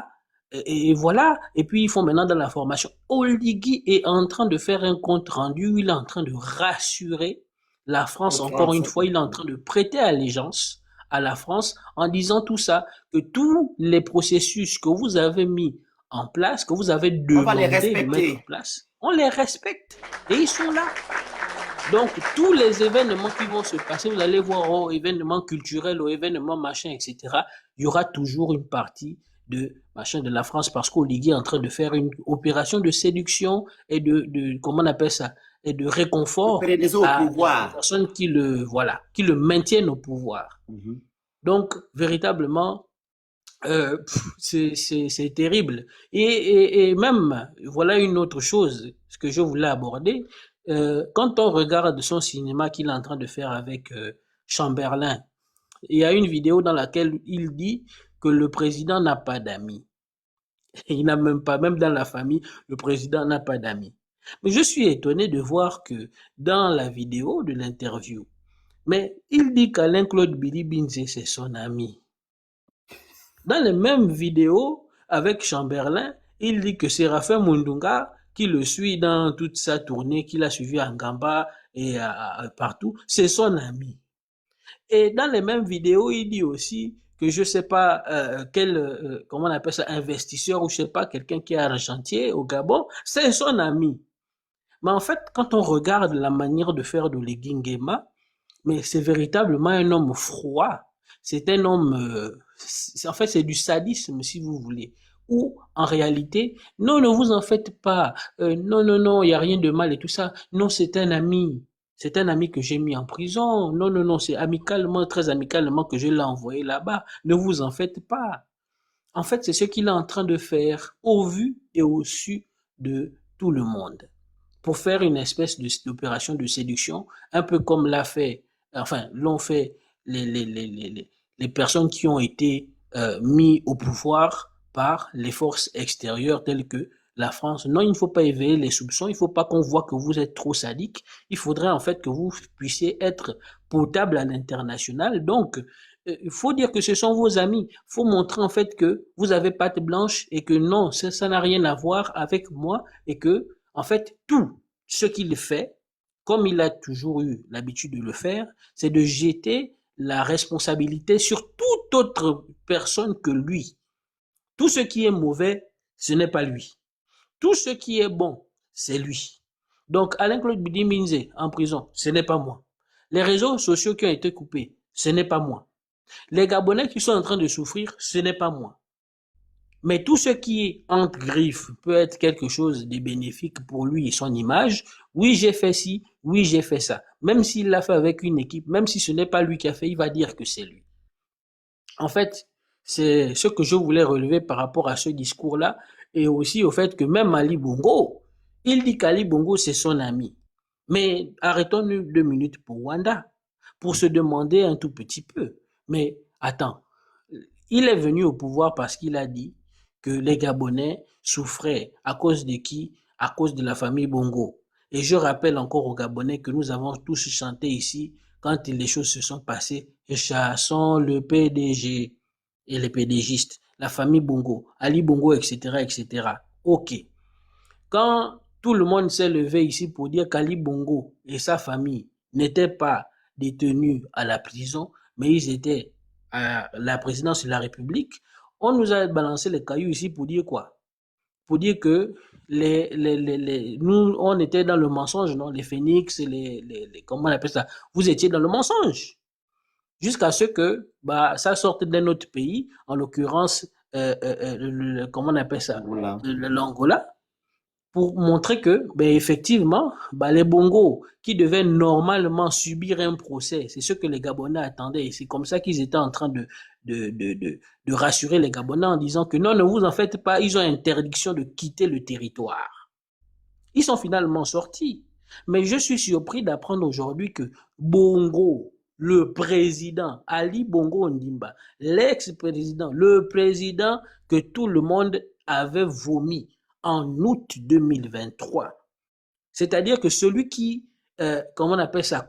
Et voilà, et puis ils font maintenant dans la formation. Oligui est en train de faire un compte rendu, il est en train de rassurer la France, encore une fois, il est en train de prêter allégeance à la France en disant tout ça, que tous les processus que vous avez mis en place, que vous avez On va les demandé de mettre en respecter. place, on les respecte et ils sont là. Donc, tous les événements qui vont se passer, vous allez voir aux événements culturels, aux événements machin, etc. Il y aura toujours une partie de machin de la France parce qu'Oligui est en train de faire une opération de séduction et comment on appelle ça, et de réconfort Pérenniser au à des pouvoir. personnes voilà, qui le maintiennent au pouvoir. Donc, véritablement, c'est terrible. Et même, voilà une autre chose, ce que je voulais aborder. Quand on regarde son cinéma qu'il est en train de faire avec Chamberlain, il y a une vidéo dans laquelle il dit que le président n'a pas d'amis. Il n'a même pas, même dans la famille, le président n'a pas d'amis. Mais je suis étonné de voir que dans la vidéo de l'interview, mais il dit qu'Alain-Claude Billy-Binze, c'est son ami. Dans les mêmes vidéos avec Chamberlain, il dit que Séraphin Mundunga, qui le suit dans toute sa tournée, qu'il a suivi à Ngamba et partout, c'est son ami. Et dans les mêmes vidéos, il dit aussi que je sais pas quel, comment on appelle ça, investisseur ou je sais pas, quelqu'un qui est argentier au Gabon, c'est son ami. Mais en fait, quand on regarde la manière de faire de Oligui Nguema, mais c'est véritablement un homme froid. C'est un homme, en fait, c'est du sadisme, si vous voulez. Ou, en réalité, non, ne vous en faites pas. Non, non, non, il n'y a rien de mal et tout ça. Non, c'est un ami. C'est un ami que j'ai mis en prison. Non, non, non, c'est amicalement, très amicalement que je l'ai envoyé là-bas. Ne vous en faites pas. En fait, c'est ce qu'il est en train de faire au vu et au su de tout le monde pour faire une espèce d'opération de séduction, un peu comme l'ont fait les personnes qui ont été mis au pouvoir par les forces extérieures telles que la France. Non, il ne faut pas éveiller les soupçons, il ne faut pas qu'on voit que vous êtes trop sadique, il faudrait en fait que vous puissiez être potable à l'international. Donc, il faut dire que ce sont vos amis. Il faut montrer en fait que vous avez patte blanche et que non, ça n'a rien à voir avec moi et que en fait, tout ce qu'il fait, comme il a toujours eu l'habitude de le faire, c'est de jeter la responsabilité sur toute autre personne que lui. Tout ce qui est mauvais, ce n'est pas lui. Tout ce qui est bon, c'est lui. Donc, Alain-Claude Billy-Binze en prison, ce n'est pas moi. Les réseaux sociaux qui ont été coupés, ce n'est pas moi. Les Gabonais qui sont en train de souffrir, ce n'est pas moi. Mais tout ce qui est entre griffes peut être quelque chose de bénéfique pour lui et son image. Oui, j'ai fait ci, oui, j'ai fait ça. Même s'il l'a fait avec une équipe, même si ce n'est pas lui qui a fait, il va dire que c'est lui. En fait, c'est ce que je voulais relever par rapport à ce discours-là et aussi au fait que même Ali Bongo, il dit qu'Ali Bongo, c'est son ami. Mais arrêtons-nous 2 minutes pour Wanda, pour se demander un tout petit peu. Mais attends, il est venu au pouvoir parce qu'il a dit que les Gabonais souffraient à cause de qui? À cause de la famille Bongo. Et je rappelle encore aux Gabonais que nous avons tous chanté ici quand les choses se sont passées. Chassons le PDG et les PDGistes, la famille Bongo, Ali Bongo, etc., etc. Ok. Quand tout le monde s'est levé ici pour dire qu'Ali Bongo et sa famille n'étaient pas détenus à la prison, mais ils étaient à la présidence de la République, on nous a balancé les cailloux ici pour dire quoi? Pour dire que nous, on était dans le mensonge, non? Les phénix, comment on appelle ça? Vous étiez dans le mensonge. Jusqu'à ce que ça sorte d'un autre pays, en l'occurrence, comment on appelle ça? L'Angola, pour montrer que, effectivement, les Bongos qui devaient normalement subir un procès, c'est ce que les Gabonais attendaient. Et c'est comme ça qu'ils étaient en train de rassurer les Gabonais en disant que non, ne vous en faites pas, ils ont interdiction de quitter le territoire. Ils sont finalement sortis. Mais je suis surpris d'apprendre aujourd'hui que Bongo, le président, Ali Bongo Ondimba, l'ex-président, le président que tout le monde avait vomi en août 2023. C'est-à-dire que celui qui, comment on appelle ça,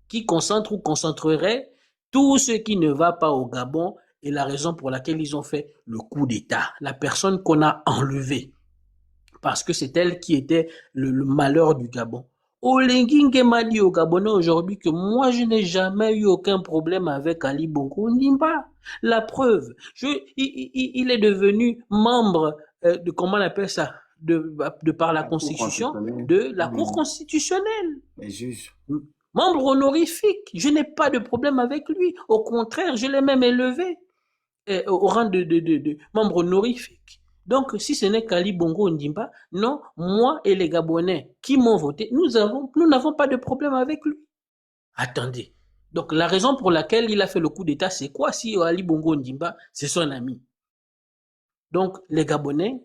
qui concentre ou concentrerait tout ce qui ne va pas au Gabon et la raison pour laquelle ils ont fait le coup d'État. La personne qu'on a enlevée, parce que c'est elle qui était le malheur du Gabon. Olengi Nguema dit aux Gabonais aujourd'hui que moi, je n'ai jamais eu aucun problème avec Ali Bongo Ondimba. La preuve, il est devenu membre de, comment on appelle ça, de par la La Cour Constitution, constitutionnelle. de la Cour constitutionnelle. Les juges. Membre honorifique. Je n'ai pas de problème avec lui. Au contraire, je l'ai même élevé au rang de membre honorifique. Donc, si ce n'est qu'Ali Bongo Ondimba, non, moi et les Gabonais qui m'ont voté, nous n'avons pas de problème avec lui. Attendez. Donc, la raison pour laquelle il a fait le coup d'État, c'est quoi si Ali Bongo Ondimba, c'est son ami? Donc, les Gabonais,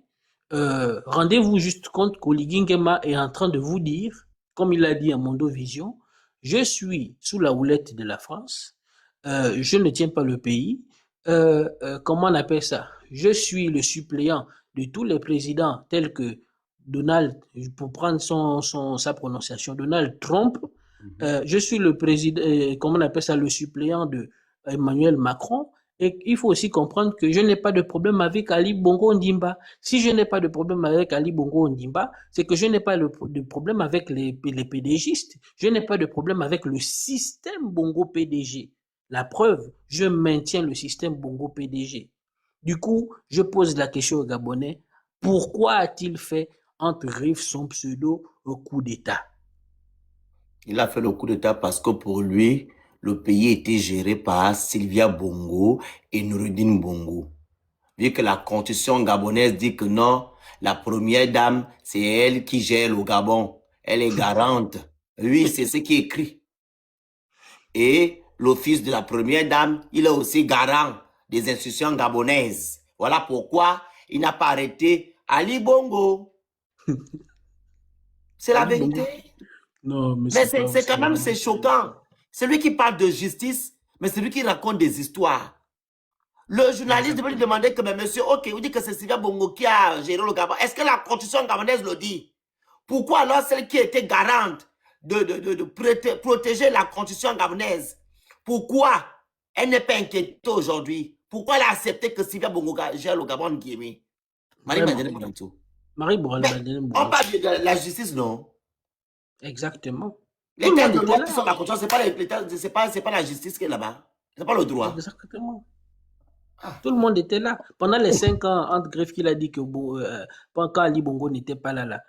rendez-vous juste compte qu'Oligui Nguema est en train de vous dire, comme il l'a dit à Mondo Vision, je suis sous la houlette de la France, je ne tiens pas le pays, comment on appelle ça? Je suis le suppléant de tous les présidents tels que Donald, pour prendre sa prononciation, Donald Trump. Je suis le président, comment on appelle ça, le suppléant de Emmanuel Macron. Et il faut aussi comprendre que je n'ai pas de problème avec Ali Bongo Ondimba. Si je n'ai pas de problème avec Ali Bongo Ondimba, c'est que je n'ai pas de problème avec les PDGistes. Je n'ai pas de problème avec le système Bongo PDG. La preuve, je maintiens le système Bongo PDG. Du coup, je pose la question aux Gabonais, pourquoi a-t-il fait entre griffes son pseudo au coup d'État? Il a fait le coup d'État parce que pour lui, le pays était géré par Sylvia Bongo et Noureddine Bongo. Vu que la constitution gabonaise dit que non, la première dame, c'est elle qui gère le Gabon. Elle est garante. Oui, c'est ce qui est écrit. Et l'office de la première dame, il est aussi garant des institutions gabonaises. Voilà pourquoi il n'a pas arrêté Ali Bongo. C'est la vérité. Non, mais c'est quand même, c'est choquant. C'est lui qui parle de justice, mais c'est lui qui raconte des histoires. Le journaliste devait lui demander que, mais monsieur, ok, vous dites que c'est Sylvia Bongo qui a géré le Gabon. Est-ce que la constitution gabonaise le dit? Pourquoi alors celle qui était garante de protéger la constitution gabonaise, pourquoi elle n'est pas inquiétée aujourd'hui? Pourquoi elle a accepté que Sylvia Bongo gère le Gabon Guémé? Marie-Madeleine Bonanto. Marie-Madeleine On parle de la justice, non? Exactement. Les termes de loi qui sont la constitution, c'est pas la justice qui est là-bas. C'est pas le droit. Exactement. Tout le monde était là. Pendant les 5 ans, entre greffes qu'il a dit que quand Ali Bongo n'était pas là,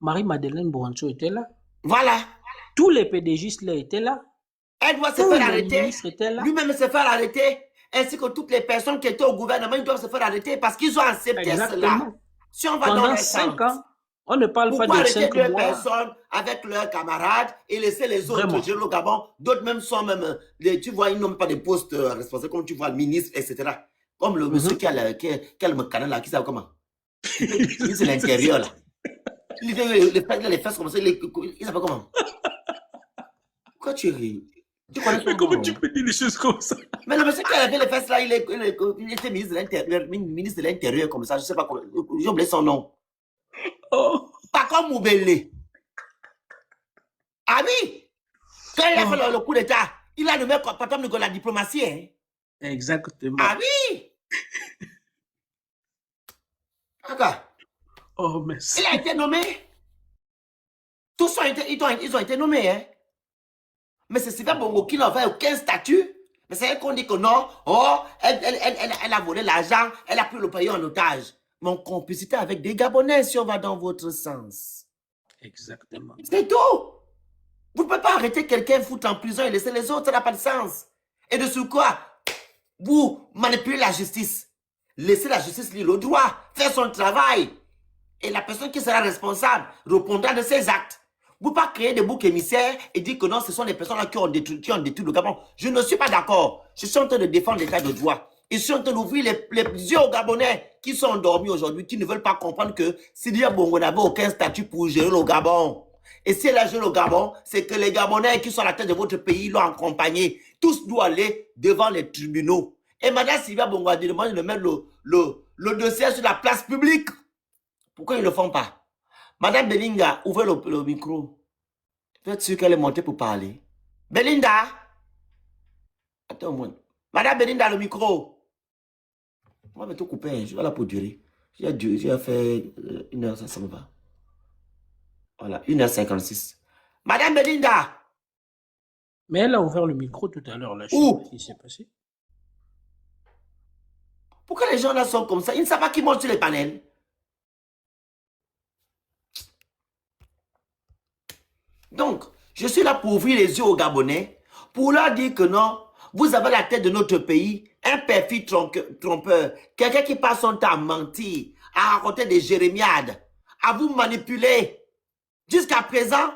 Marie-Madeleine Bonanto était là. Voilà. Tous les PDGistes là étaient là. Elle doit se faire arrêter. Lui-même se faire arrêter. Ainsi que toutes les personnes qui étaient au gouvernement, ils doivent se faire arrêter parce qu'ils ont accepté cela. Si on va pendant dans 5 ans, on ne parle pas de 5 mois. Pourquoi arrêter deux personnes avec leurs camarades et laisser les autres gérer le Gabon? D'autres même sont même, tu vois, ils n'ont pas de postes responsables, comme tu vois, le ministre, etc. Comme le monsieur qui a le canal là, qui s'appelle comment? Il c'est l'intérieur là. Il fait les fesses comme ça, il s'appelle comment? Pourquoi tu ris? Tu connais mais comment tu peux dire des choses comme ça? Mais le monsieur qui a fait les fesses là, il était ministre de l'Intérieur comme ça, je sais pas comment, j'ai oublié son nom. Oh. Pas comme Moubele. Ah oui! Quand il a fait le coup d'État, il a nommé patron de la diplomatie. Hein? Exactement. Ah oui! D'accord. Oh, merci. Il a été nommé. Tous ils ont été nommés. Hein? Mais c'est Sylvia Bongo qui n'avait aucun statut. Mais c'est elle qu'on dit que non, elle a volé l'argent, elle a pris le pays en otage. Mon complicité avec des Gabonais si on va dans votre sens. Exactement. C'est tout. Vous ne pouvez pas arrêter quelqu'un, foutre en prison et laisser les autres, ça n'a pas de sens. Et de ce quoi, vous manipulez la justice. Laissez la justice lire le droit, faire son travail. Et la personne qui sera responsable répondra de ses actes. Vous ne pouvez pas créer des boucs émissaires et dire que non, ce sont les personnes-là qui ont détruit le Gabon. Je ne suis pas d'accord. Je suis en train de défendre l'état de droit. Je suis en train d'ouvrir les yeux aux Gabonais qui sont endormis aujourd'hui, qui ne veulent pas comprendre que Sylvia Bongo n'avait aucun statut pour gérer le Gabon. Et si elle a géré le Gabon, c'est que les Gabonais qui sont à la tête de votre pays l'ont accompagné. Tous doivent aller devant les tribunaux. Et Madame Sylvia Bongo a demandé de mettre le dossier sur la place publique. Pourquoi ils ne le font pas? Madame Belinda, ouvrez le micro. Vous êtes sûr qu'elle est montée pour parler? Belinda? Attends moi. Madame Belinda, le micro. Moi, je vais tout couper. Je vais là pour durer. J'ai fait 1 heure, ça me va. Voilà, 1h56. Madame Belinda. Mais elle a ouvert le micro tout à l'heure, là. Je sais Où? pas ce qui s'est passé. Pourquoi les gens là sont comme ça? Ils ne savent pas qui monte sur les panels. Donc, je suis là pour ouvrir les yeux aux Gabonais, pour leur dire que non, vous avez la tête de notre pays, un perfide trompeur, quelqu'un qui passe son temps à mentir, à raconter des jérémiades, à vous manipuler. Jusqu'à présent,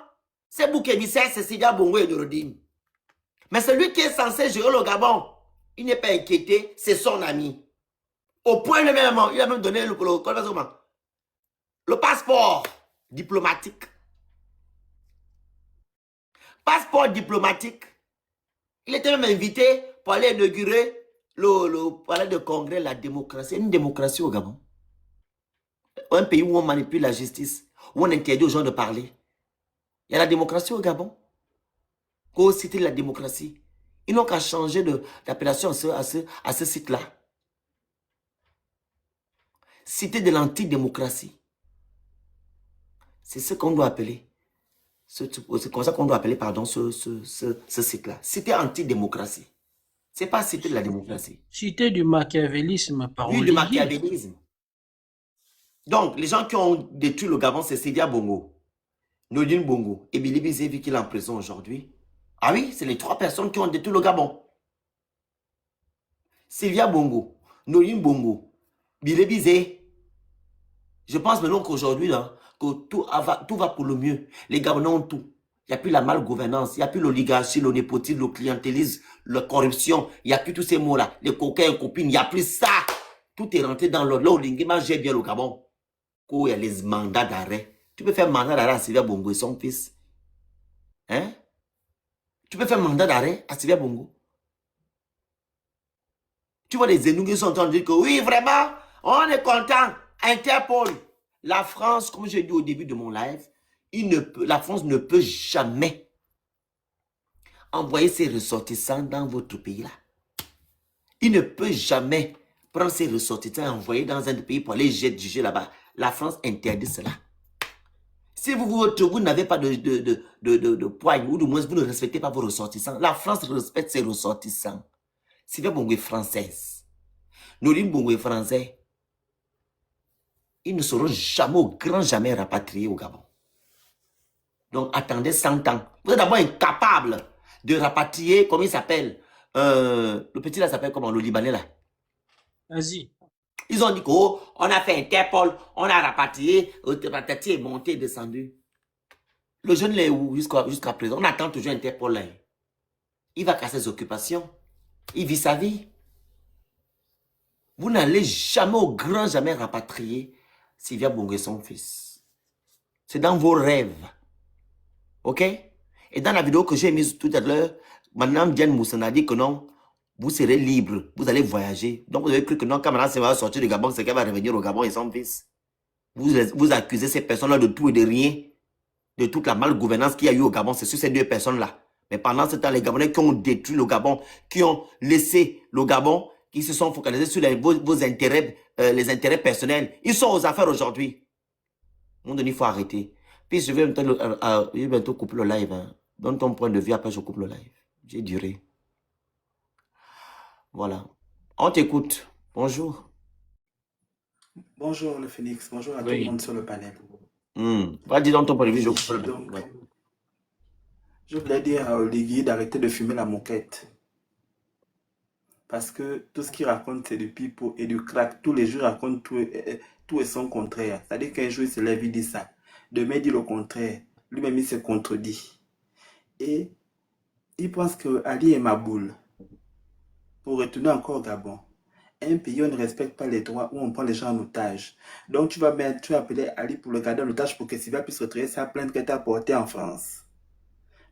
c'est bouc émissaire, c'est Sidia Bongo et Norodine. Mais celui qui est censé gérer le Gabon, il n'est pas inquiété, c'est son ami. Au point de même, il a même donné le passeport diplomatique. Passeport diplomatique. Il était même invité pour aller inaugurer le palais de congrès, la démocratie. Une démocratie au Gabon. Un pays où on manipule la justice, où on interdit aux gens de parler. Il y a la démocratie au Gabon. Qu'au citer la démocratie. Ils n'ont qu'à changer d'appellation à ce site-là. Cité de l'antidémocratie. C'est ce qu'on doit appeler. C'est comme ça qu'on doit appeler, pardon, ce site-là. Cité antidémocratie. Ce n'est pas cité de la démocratie. Cité du machiavélisme par Oui, du Olivier. machiavélisme. Donc, les gens qui ont détruit le Gabon, c'est Sidia Bongo, Nodine Bongo et Bilibi Zévi qui est en prison aujourd'hui. Ah oui, c'est les 3 personnes qui ont détruit le Gabon. Sylvia Bongo, Nodine Bongo, Bilibi Zé. Je pense maintenant qu'aujourd'hui, que tout va pour le mieux. Les Gabonais ont tout. Il n'y a plus la malgouvernance, il n'y a plus l'oligarchie, le népotisme, le clientélisme, la corruption. Il n'y a plus tous ces mots-là. Les coquins, les copines, il n'y a plus ça. Tout est rentré dans l'ordre. Là où l'Ingema gère bien le Gabon. Où il y a les mandats d'arrêt. Tu peux faire mandat d'arrêt à Sylvia Bongo et son fils. Hein? Tu peux faire mandat d'arrêt à Sylvia Bongo. Tu vois les ennemis qui sont en train de dire que oui, vraiment, on est content. Interpol. La France, comme j'ai dit au début de mon live, la France ne peut jamais envoyer ses ressortissants dans votre pays là. Il ne peut jamais prendre ses ressortissants et envoyer dans un pays pour aller juger là-bas. La France interdit cela. Si vous n'avez pas de poigne, ou du moins vous ne respectez pas vos ressortissants, la France respecte ses ressortissants. Sylvia Bongo est française. Nodine Bongo est français. Ils ne seront jamais, au grand jamais, rapatriés au Gabon. Donc, attendez 100 ans. Vous êtes d'abord incapable de rapatrier, comment il s'appelle, le petit là s'appelle comment, le Libanais là. Vas-y. Ils ont dit qu'on a fait Interpol, on a rapatrié, Tati est monté, descendu. Le jeune là est où jusqu'à présent? On attend toujours Interpol là. Il va casser ses occupations. Il vit sa vie. Vous n'allez jamais, au grand jamais, rapatrier Sylvia Bongo et son fils. C'est dans vos rêves. Ok? Et dans la vidéo que j'ai mise tout à l'heure, maintenant Diane Moussana a dit que non, vous serez libre, vous allez voyager. Donc vous avez cru que non, quand maintenant c'est va sortir du Gabon, c'est qu'elle va revenir au Gabon et son fils. Vous accusez ces personnes-là de tout et de rien, de toute la malgouvernance qu'il y a eu au Gabon, c'est sur ces 2 personnes-là. Mais pendant ce temps, les Gabonais qui ont détruit le Gabon, qui ont laissé le Gabon, qui se sont focalisés sur vos intérêts, les intérêts personnels, ils sont aux affaires aujourd'hui. À un moment donné, il faut arrêter. Puis je vais bientôt couper le live. Hein. Donne ton point de vue, après je coupe le live. J'ai duré. Voilà. On t'écoute. Bonjour. Bonjour le Phoenix, bonjour à tout Oui. le monde sur le panel. Va dire dans ton point de vue, je coupe le Donc, live. Ouais. je voulais dire à Oligui d'arrêter de fumer la moquette. Parce que tout ce qu'il raconte, c'est du pipeau et du crack. Tous les jours, il raconte tout et son contraire. C'est-à-dire qu'un jour, il se lève, il dit ça. Demain, il dit le contraire. Lui-même, il se contredit. Et il pense que Ali est ma boule. Pour retourner encore au Gabon. Un pays où on ne respecte pas les droits, où on prend les gens en otage. Donc, tu vas appeler Ali pour le garder en otage pour que Sylvia puisse retirer sa plainte qu'elle t'a portée en France.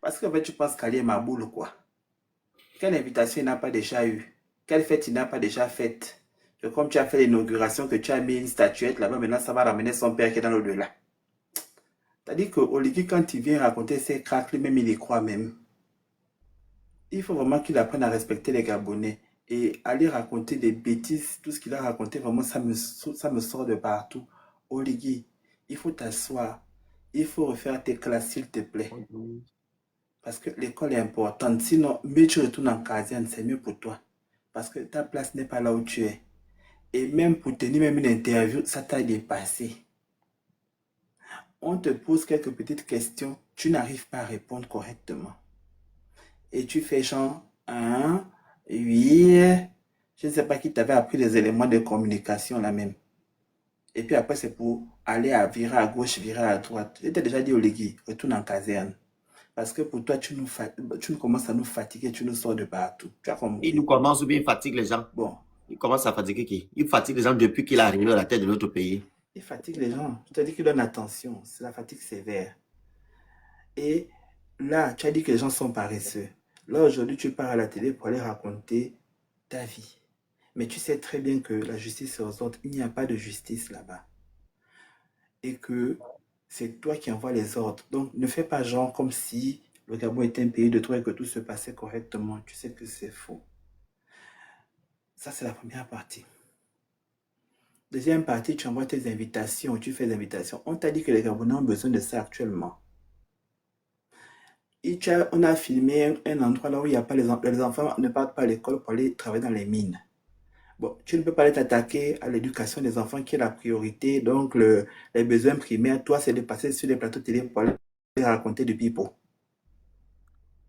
Parce qu'en fait, tu penses qu'Ali est ma boule ou quoi? Quelle invitation il n'a pas déjà eu? Quelle fête il n'a pas déjà faite? Comme tu as fait l'inauguration, que tu as mis une statuette là-bas, maintenant ça va ramener son père qui est dans l'au-delà. C'est-à-dire que Oligui, quand il vient raconter ses cracks, lui-même il y croit même. Il faut vraiment qu'il apprenne à respecter les Gabonais. Et aller raconter des bêtises, tout ce qu'il a raconté, vraiment ça me sort de partout. Oligui, il faut t'asseoir. il faut refaire tes classes, s'il te plaît. Parce que l'école est importante. Sinon, mieux tu retournes en caserne, c'est mieux pour toi. Parce que ta place n'est pas là où tu es. Et même pour tenir même une interview, ça t'a dépassé. On te pose quelques petites questions, tu n'arrives pas à répondre correctement. Et tu fais genre, oui, je ne sais pas qui t'avait appris les éléments de communication là même. Et puis après, c'est pour aller à virer à gauche, virer à droite. Je t'ai déjà dit, Oligui, retourne en caserne. Parce que pour toi, tu nous commences à nous fatiguer, tu nous sors de partout. Tu as Il compris? nous commence ou bien il fatigue les gens. Bon, Il commence à fatiguer qui? Il fatigue les gens depuis qu'il est arrivé à la tête de notre pays. il fatigue les gens. Je te dis qu'il donne attention. C'est la fatigue sévère. Et là, tu as dit que les gens sont paresseux. Là, aujourd'hui, tu pars à la télé pour aller raconter ta vie. Mais tu sais très bien que la justice est aux ordres. Il n'y a pas de justice là-bas. Et que c'est toi qui envoies les ordres. Donc, ne fais pas genre comme si le Gabon était un pays de droit et que tout se passait correctement. Tu sais que c'est faux. Ça, c'est la première partie. Deuxième partie, tu envoies tes invitations, tu fais des invitations. On t'a dit que les Gabonais ont besoin de ça actuellement. On a filmé un endroit là où il n'y a pas les enfants ne partent pas à l'école pour aller travailler dans les mines. Bon, tu ne peux pas aller t'attaquer à l'éducation des enfants qui est la priorité. Donc, les besoins primaires, toi, c'est de passer sur les plateaux télé pour aller raconter du pipeau.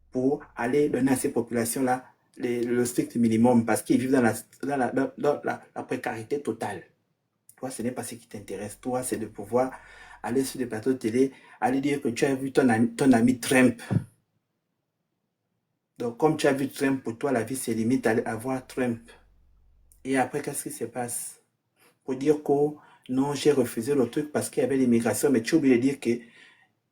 Pour aller donner à ces populations-là le strict minimum parce qu'ils vivent dans la précarité totale. Toi, ce n'est pas ce qui t'intéresse. Toi, c'est de pouvoir aller sur des plateaux de télé, aller dire que tu as vu ton ami Trump. Donc, comme tu as vu Trump, pour toi, la vie se limite à voir Trump. Et après, qu'est-ce qui se passe? Pour dire que non, j'ai refusé le truc parce qu'il y avait l'immigration, mais tu as oublié de dire que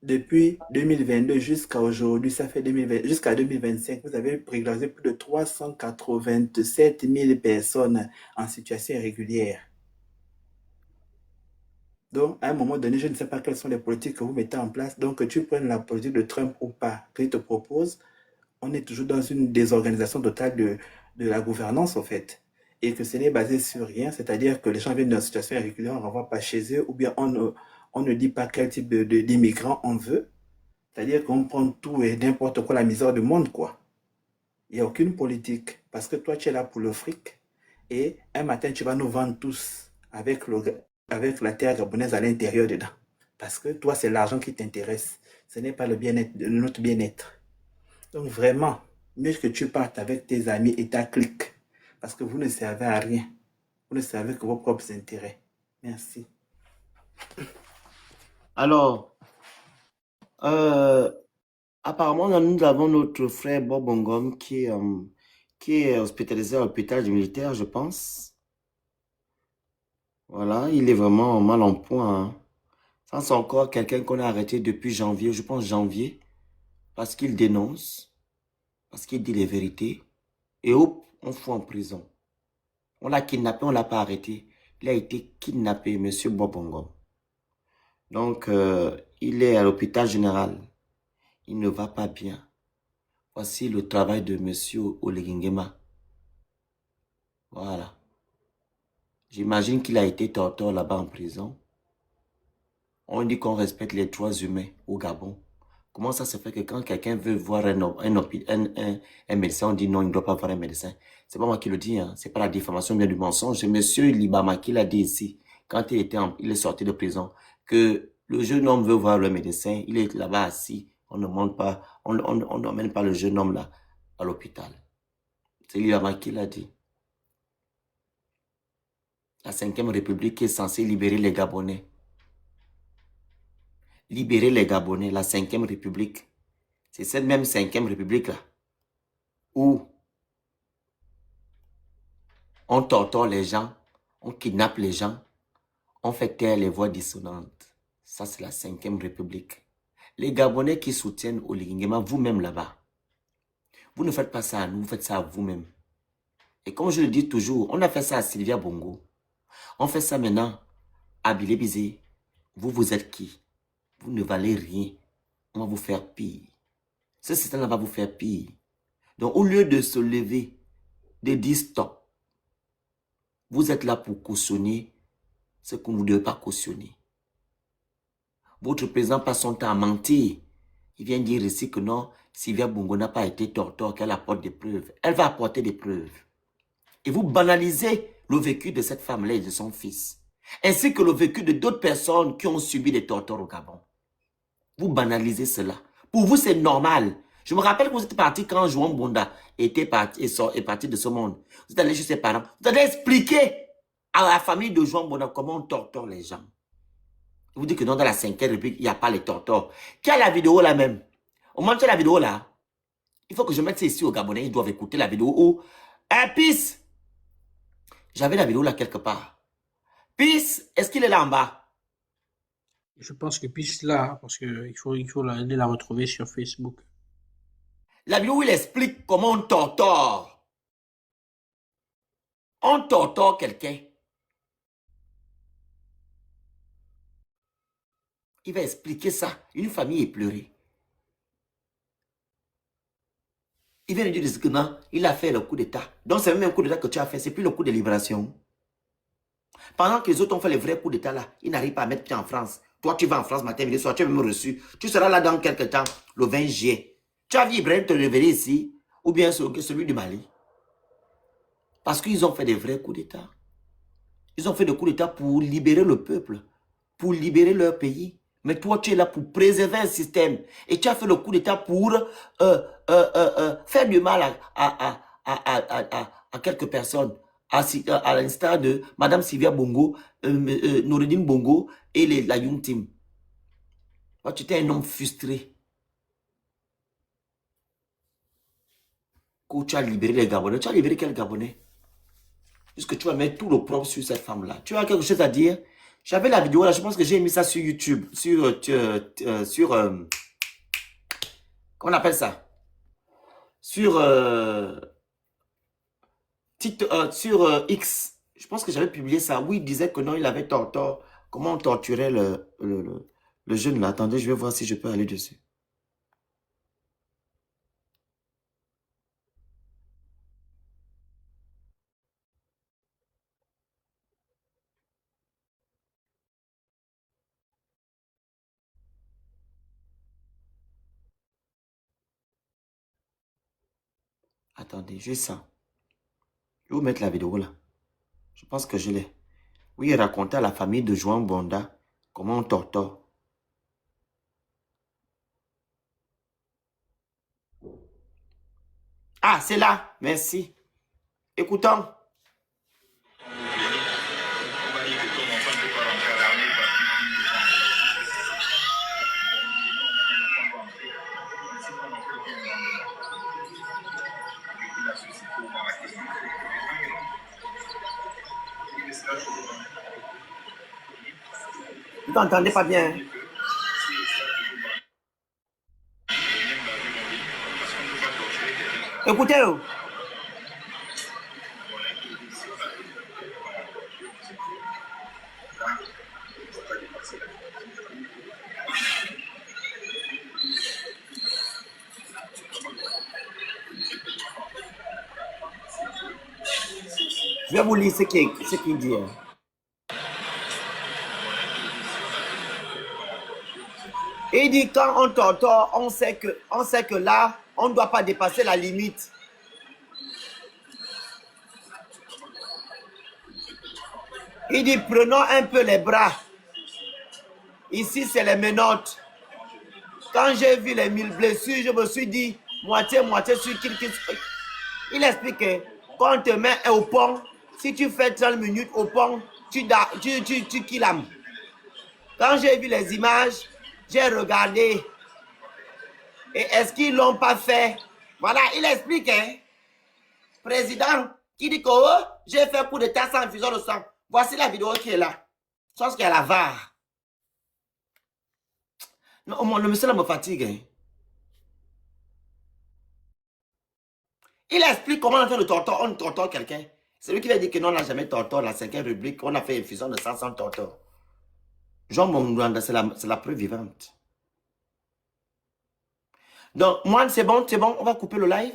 depuis 2022 jusqu'à aujourd'hui, ça fait jusqu'à 2025, vous avez régularisé plus de 387 000 personnes en situation irrégulière. Donc, à un moment donné, je ne sais pas quelles sont les politiques que vous mettez en place. Donc, que tu prennes la politique de Trump ou pas, qu'il te propose, on est toujours dans une désorganisation totale de la gouvernance, en fait. Et que ce n'est basé sur rien, c'est-à-dire que les gens viennent dans une situation irrégulière, on ne renvoie pas chez eux, ou bien on ne dit pas quel type d'immigrants on veut. C'est-à-dire qu'on prend tout et n'importe quoi, la misère du monde, quoi. Il n'y a aucune politique. Parce que toi, tu es là pour le fric. Et un matin, tu vas nous vendre tous avec la terre gabonaise à l'intérieur dedans. Parce que toi, c'est l'argent qui t'intéresse. Ce n'est pas le bien-être, notre bien-être. Donc vraiment, mieux que tu partes avec tes amis et ta clique. Parce que vous ne servez à rien. Vous ne servez que vos propres intérêts. Merci. Alors, apparemment, nous avons notre frère Bob Ngom qui est hospitalisé à l'hôpital du militaire, je pense. Voilà, il est vraiment mal en point. Hein. Ça, c'est encore quelqu'un qu'on a arrêté depuis janvier, je pense janvier, parce qu'il dénonce, parce qu'il dit les vérités. Et hop, on fout en prison. On l'a kidnappé, on ne l'a pas arrêté. Il a été kidnappé, monsieur Bob Ngom. Donc, il est à l'hôpital général. Il ne va pas bien. Voici le travail de monsieur Oligingema. Voilà. J'imagine qu'il a été torturé là-bas en prison. On dit qu'on respecte les droits humains au Gabon. Comment ça se fait que quand quelqu'un veut voir un médecin, on dit non, il ne doit pas voir un médecin? C'est pas moi qui le dis, hein. C'est pas la diffamation, mais du mensonge. C'est monsieur Libama qui l'a dit ici, quand il est sorti de prison, que le jeune homme veut voir le médecin, il est là-bas assis, on n'emmène pas le jeune homme là à l'hôpital. C'est Libama qui l'a dit. La 5e République est censée libérer les Gabonais. Libérer les Gabonais, la 5e République. C'est cette même 5e République-là où on torture les gens, on kidnappe les gens, on fait taire les voix dissonantes. Ça, c'est la 5e République. Les Gabonais qui soutiennent Oligingema, vous-même là-bas, vous ne faites pas ça à nous, vous faites ça à vous-même. Et comme je le dis toujours, on a fait ça à Sylvia Bongo. On fait ça maintenant à Bilé Bizé. Vous êtes qui? Vous ne valez rien. On va vous faire pire. Ce système-là va vous faire pire. Donc, au lieu de se lever, de dire stop, vous êtes là pour cautionner ce que vous ne devez pas cautionner. Votre président passe son temps à mentir. Il vient dire ici que non, Sylvia Bongo n'a pas été torture, qu'elle apporte des preuves. Elle va apporter des preuves. Et vous banalisez le vécu de cette femme-là et de son fils, ainsi que le vécu de d'autres personnes qui ont subi des tortures au Gabon. Vous banalisez cela. Pour vous, c'est normal. Je me rappelle que vous êtes parti quand Juan Bonda est parti de ce monde. Vous êtes allé chez ses parents. Vous allez expliquer à la famille de Juan Bonda comment on torture les gens. Vous dites que non, dans la 5e République, il n'y a pas les tortures. Qui a la vidéo là même? Au moment où tu as la vidéo là, il faut que je mette ça ici aux Gabonais. Ils doivent écouter la vidéo où... Peace! J'avais la vidéo là quelque part. Peace, est-ce qu'il est là en bas? Je pense que Peace là, parce qu'il faut aller la retrouver sur Facebook. La vidéo où il explique comment on torture. On torture quelqu'un. Il va expliquer ça. Une famille est pleurée. Il vient de dire que non, il a fait le coup d'État. Donc c'est même un coup d'État que tu as fait, c'est plus le coup de libération. Pendant que les autres ont fait le vrai coup d'État là, ils n'arrivent pas à mettre pied en France. Toi, tu vas en France matin, midi, soir, tu es même reçu. Tu seras là dans quelques temps, le 20 juillet. Tu as vu Ibrahim te révéler ici, ou bien celui du Mali. Parce qu'ils ont fait des vrais coups d'État. Ils ont fait des coups d'État pour libérer le peuple, pour libérer leur pays. Mais toi, tu es là pour préserver un système. Et tu as fait le coup d'État pour faire du mal à quelques personnes. À l'instar de Madame Sylvia Bongo, Noureddine Bongo et la Young Team. Toi, tu étais un homme frustré. Quand tu as libéré les Gabonais, tu as libéré quel Gabonais? Puisque tu vas mettre tout le propre sur cette femme-là. Tu as quelque chose à dire? J'avais la vidéo là, je pense que j'ai mis ça sur YouTube, comment on appelle ça? Sur X. Je pense que j'avais publié ça. Oui, il disait que non, il avait tort. Comment on torturait le jeune là? Attendez, je vais voir si je peux aller dessus. Attendez, j'ai ça. Je vais vous mettre la vidéo là. Je pense que je l'ai. Oui, il racontait à la famille de Juan Bonda comment on torture. Ah, c'est là. Merci. Écoutons. Vous n'entendez pas bien. Écoutez-vous. Je vais vous lire ce qu'il dit. Il dit quand on torture, on sait que là, on ne doit pas dépasser la limite. Il dit prenons un peu les bras. Ici, c'est les menottes. Quand j'ai vu les 1000 blessures, je me suis dit moitié sur qui. Il explique que quand on te met au pont, si tu fais 30 minutes au pont, tu killam. Quand j'ai vu les images, j'ai regardé. Et est-ce qu'ils ne l'ont pas fait? Voilà, il explique. Hein? Président qui dit que oh, j'ai fait coup d'état sans infusion de sang. Voici la vidéo qui est là. Je pense qu'il y a la VAR. Non, le monsieur là me fatigue. Hein? Il explique comment on fait le torture. On torture quelqu'un. C'est lui qui va dire que non, on n'a jamais torture la 5e République. On a fait infusion de sang sans torture. Jean Mongouanda, c'est la preuve vivante. Donc, moi, c'est bon, on va couper le live.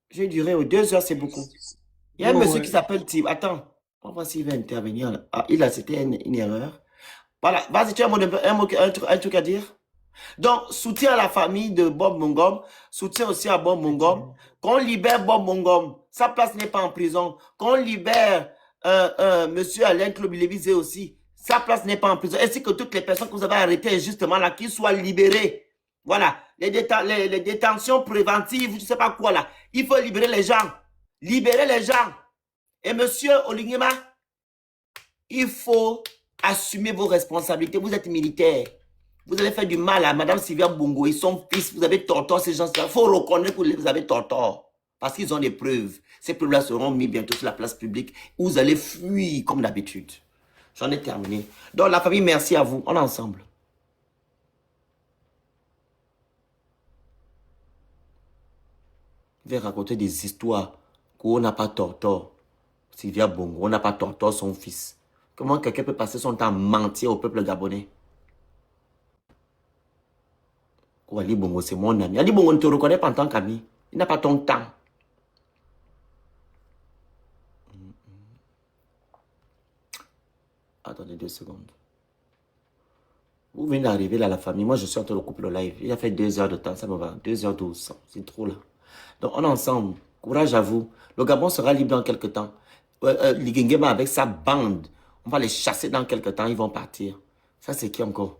Je dirais 2 heures, c'est beaucoup. Il y a un monsieur qui s'appelle Tim. Attends, on va voir s'il va intervenir. Ah, c'était une erreur. Voilà, vas-y, tu as un truc à dire? Donc, soutien à la famille de Bob Mungom, soutien aussi à Bob Mungom. Qu'on libère Bob Mungom, sa place n'est pas en prison. Qu'on libère monsieur Alain Klobilevize aussi, sa place n'est pas en prison. Ainsi que toutes les personnes que vous avez arrêtées injustement là, qu'ils soient libérées. Voilà, les détentions préventives, je ne sais pas quoi là. Il faut libérer les gens. Libérer les gens. Et monsieur Olingema, il faut assumer vos responsabilités. Vous êtes militaire. Vous allez faire du mal à Madame Sylvia Bongo et son fils. Vous avez tort, ces gens-là. Il faut reconnaître que vous avez tort. Parce qu'ils ont des preuves. Ces preuves-là seront mises bientôt sur la place publique. Où vous allez fuir comme d'habitude. J'en ai terminé. Donc la famille, merci à vous. On est ensemble. Je vais raconter des histoires qu'on n'a pas tort. Sylvia Bongo, on n'a pas tort son fils. Comment quelqu'un peut passer son temps à mentir au peuple gabonais? Ali Bongo, c'est mon ami. Ali Bongo ne te reconnaît pas en tant qu'ami. Il n'a pas ton temps. Attendez 2 secondes. Vous venez d'arriver là, la famille. Moi, je suis en train de couper le live. Il a fait 2 heures de temps. Ça me va. 2h12. C'est trop là. Donc, on est ensemble. Courage à vous. Le Gabon sera libre dans quelques temps. Ligengema avec sa bande. On va les chasser dans quelques temps. Ils vont partir. Ça, c'est qui encore?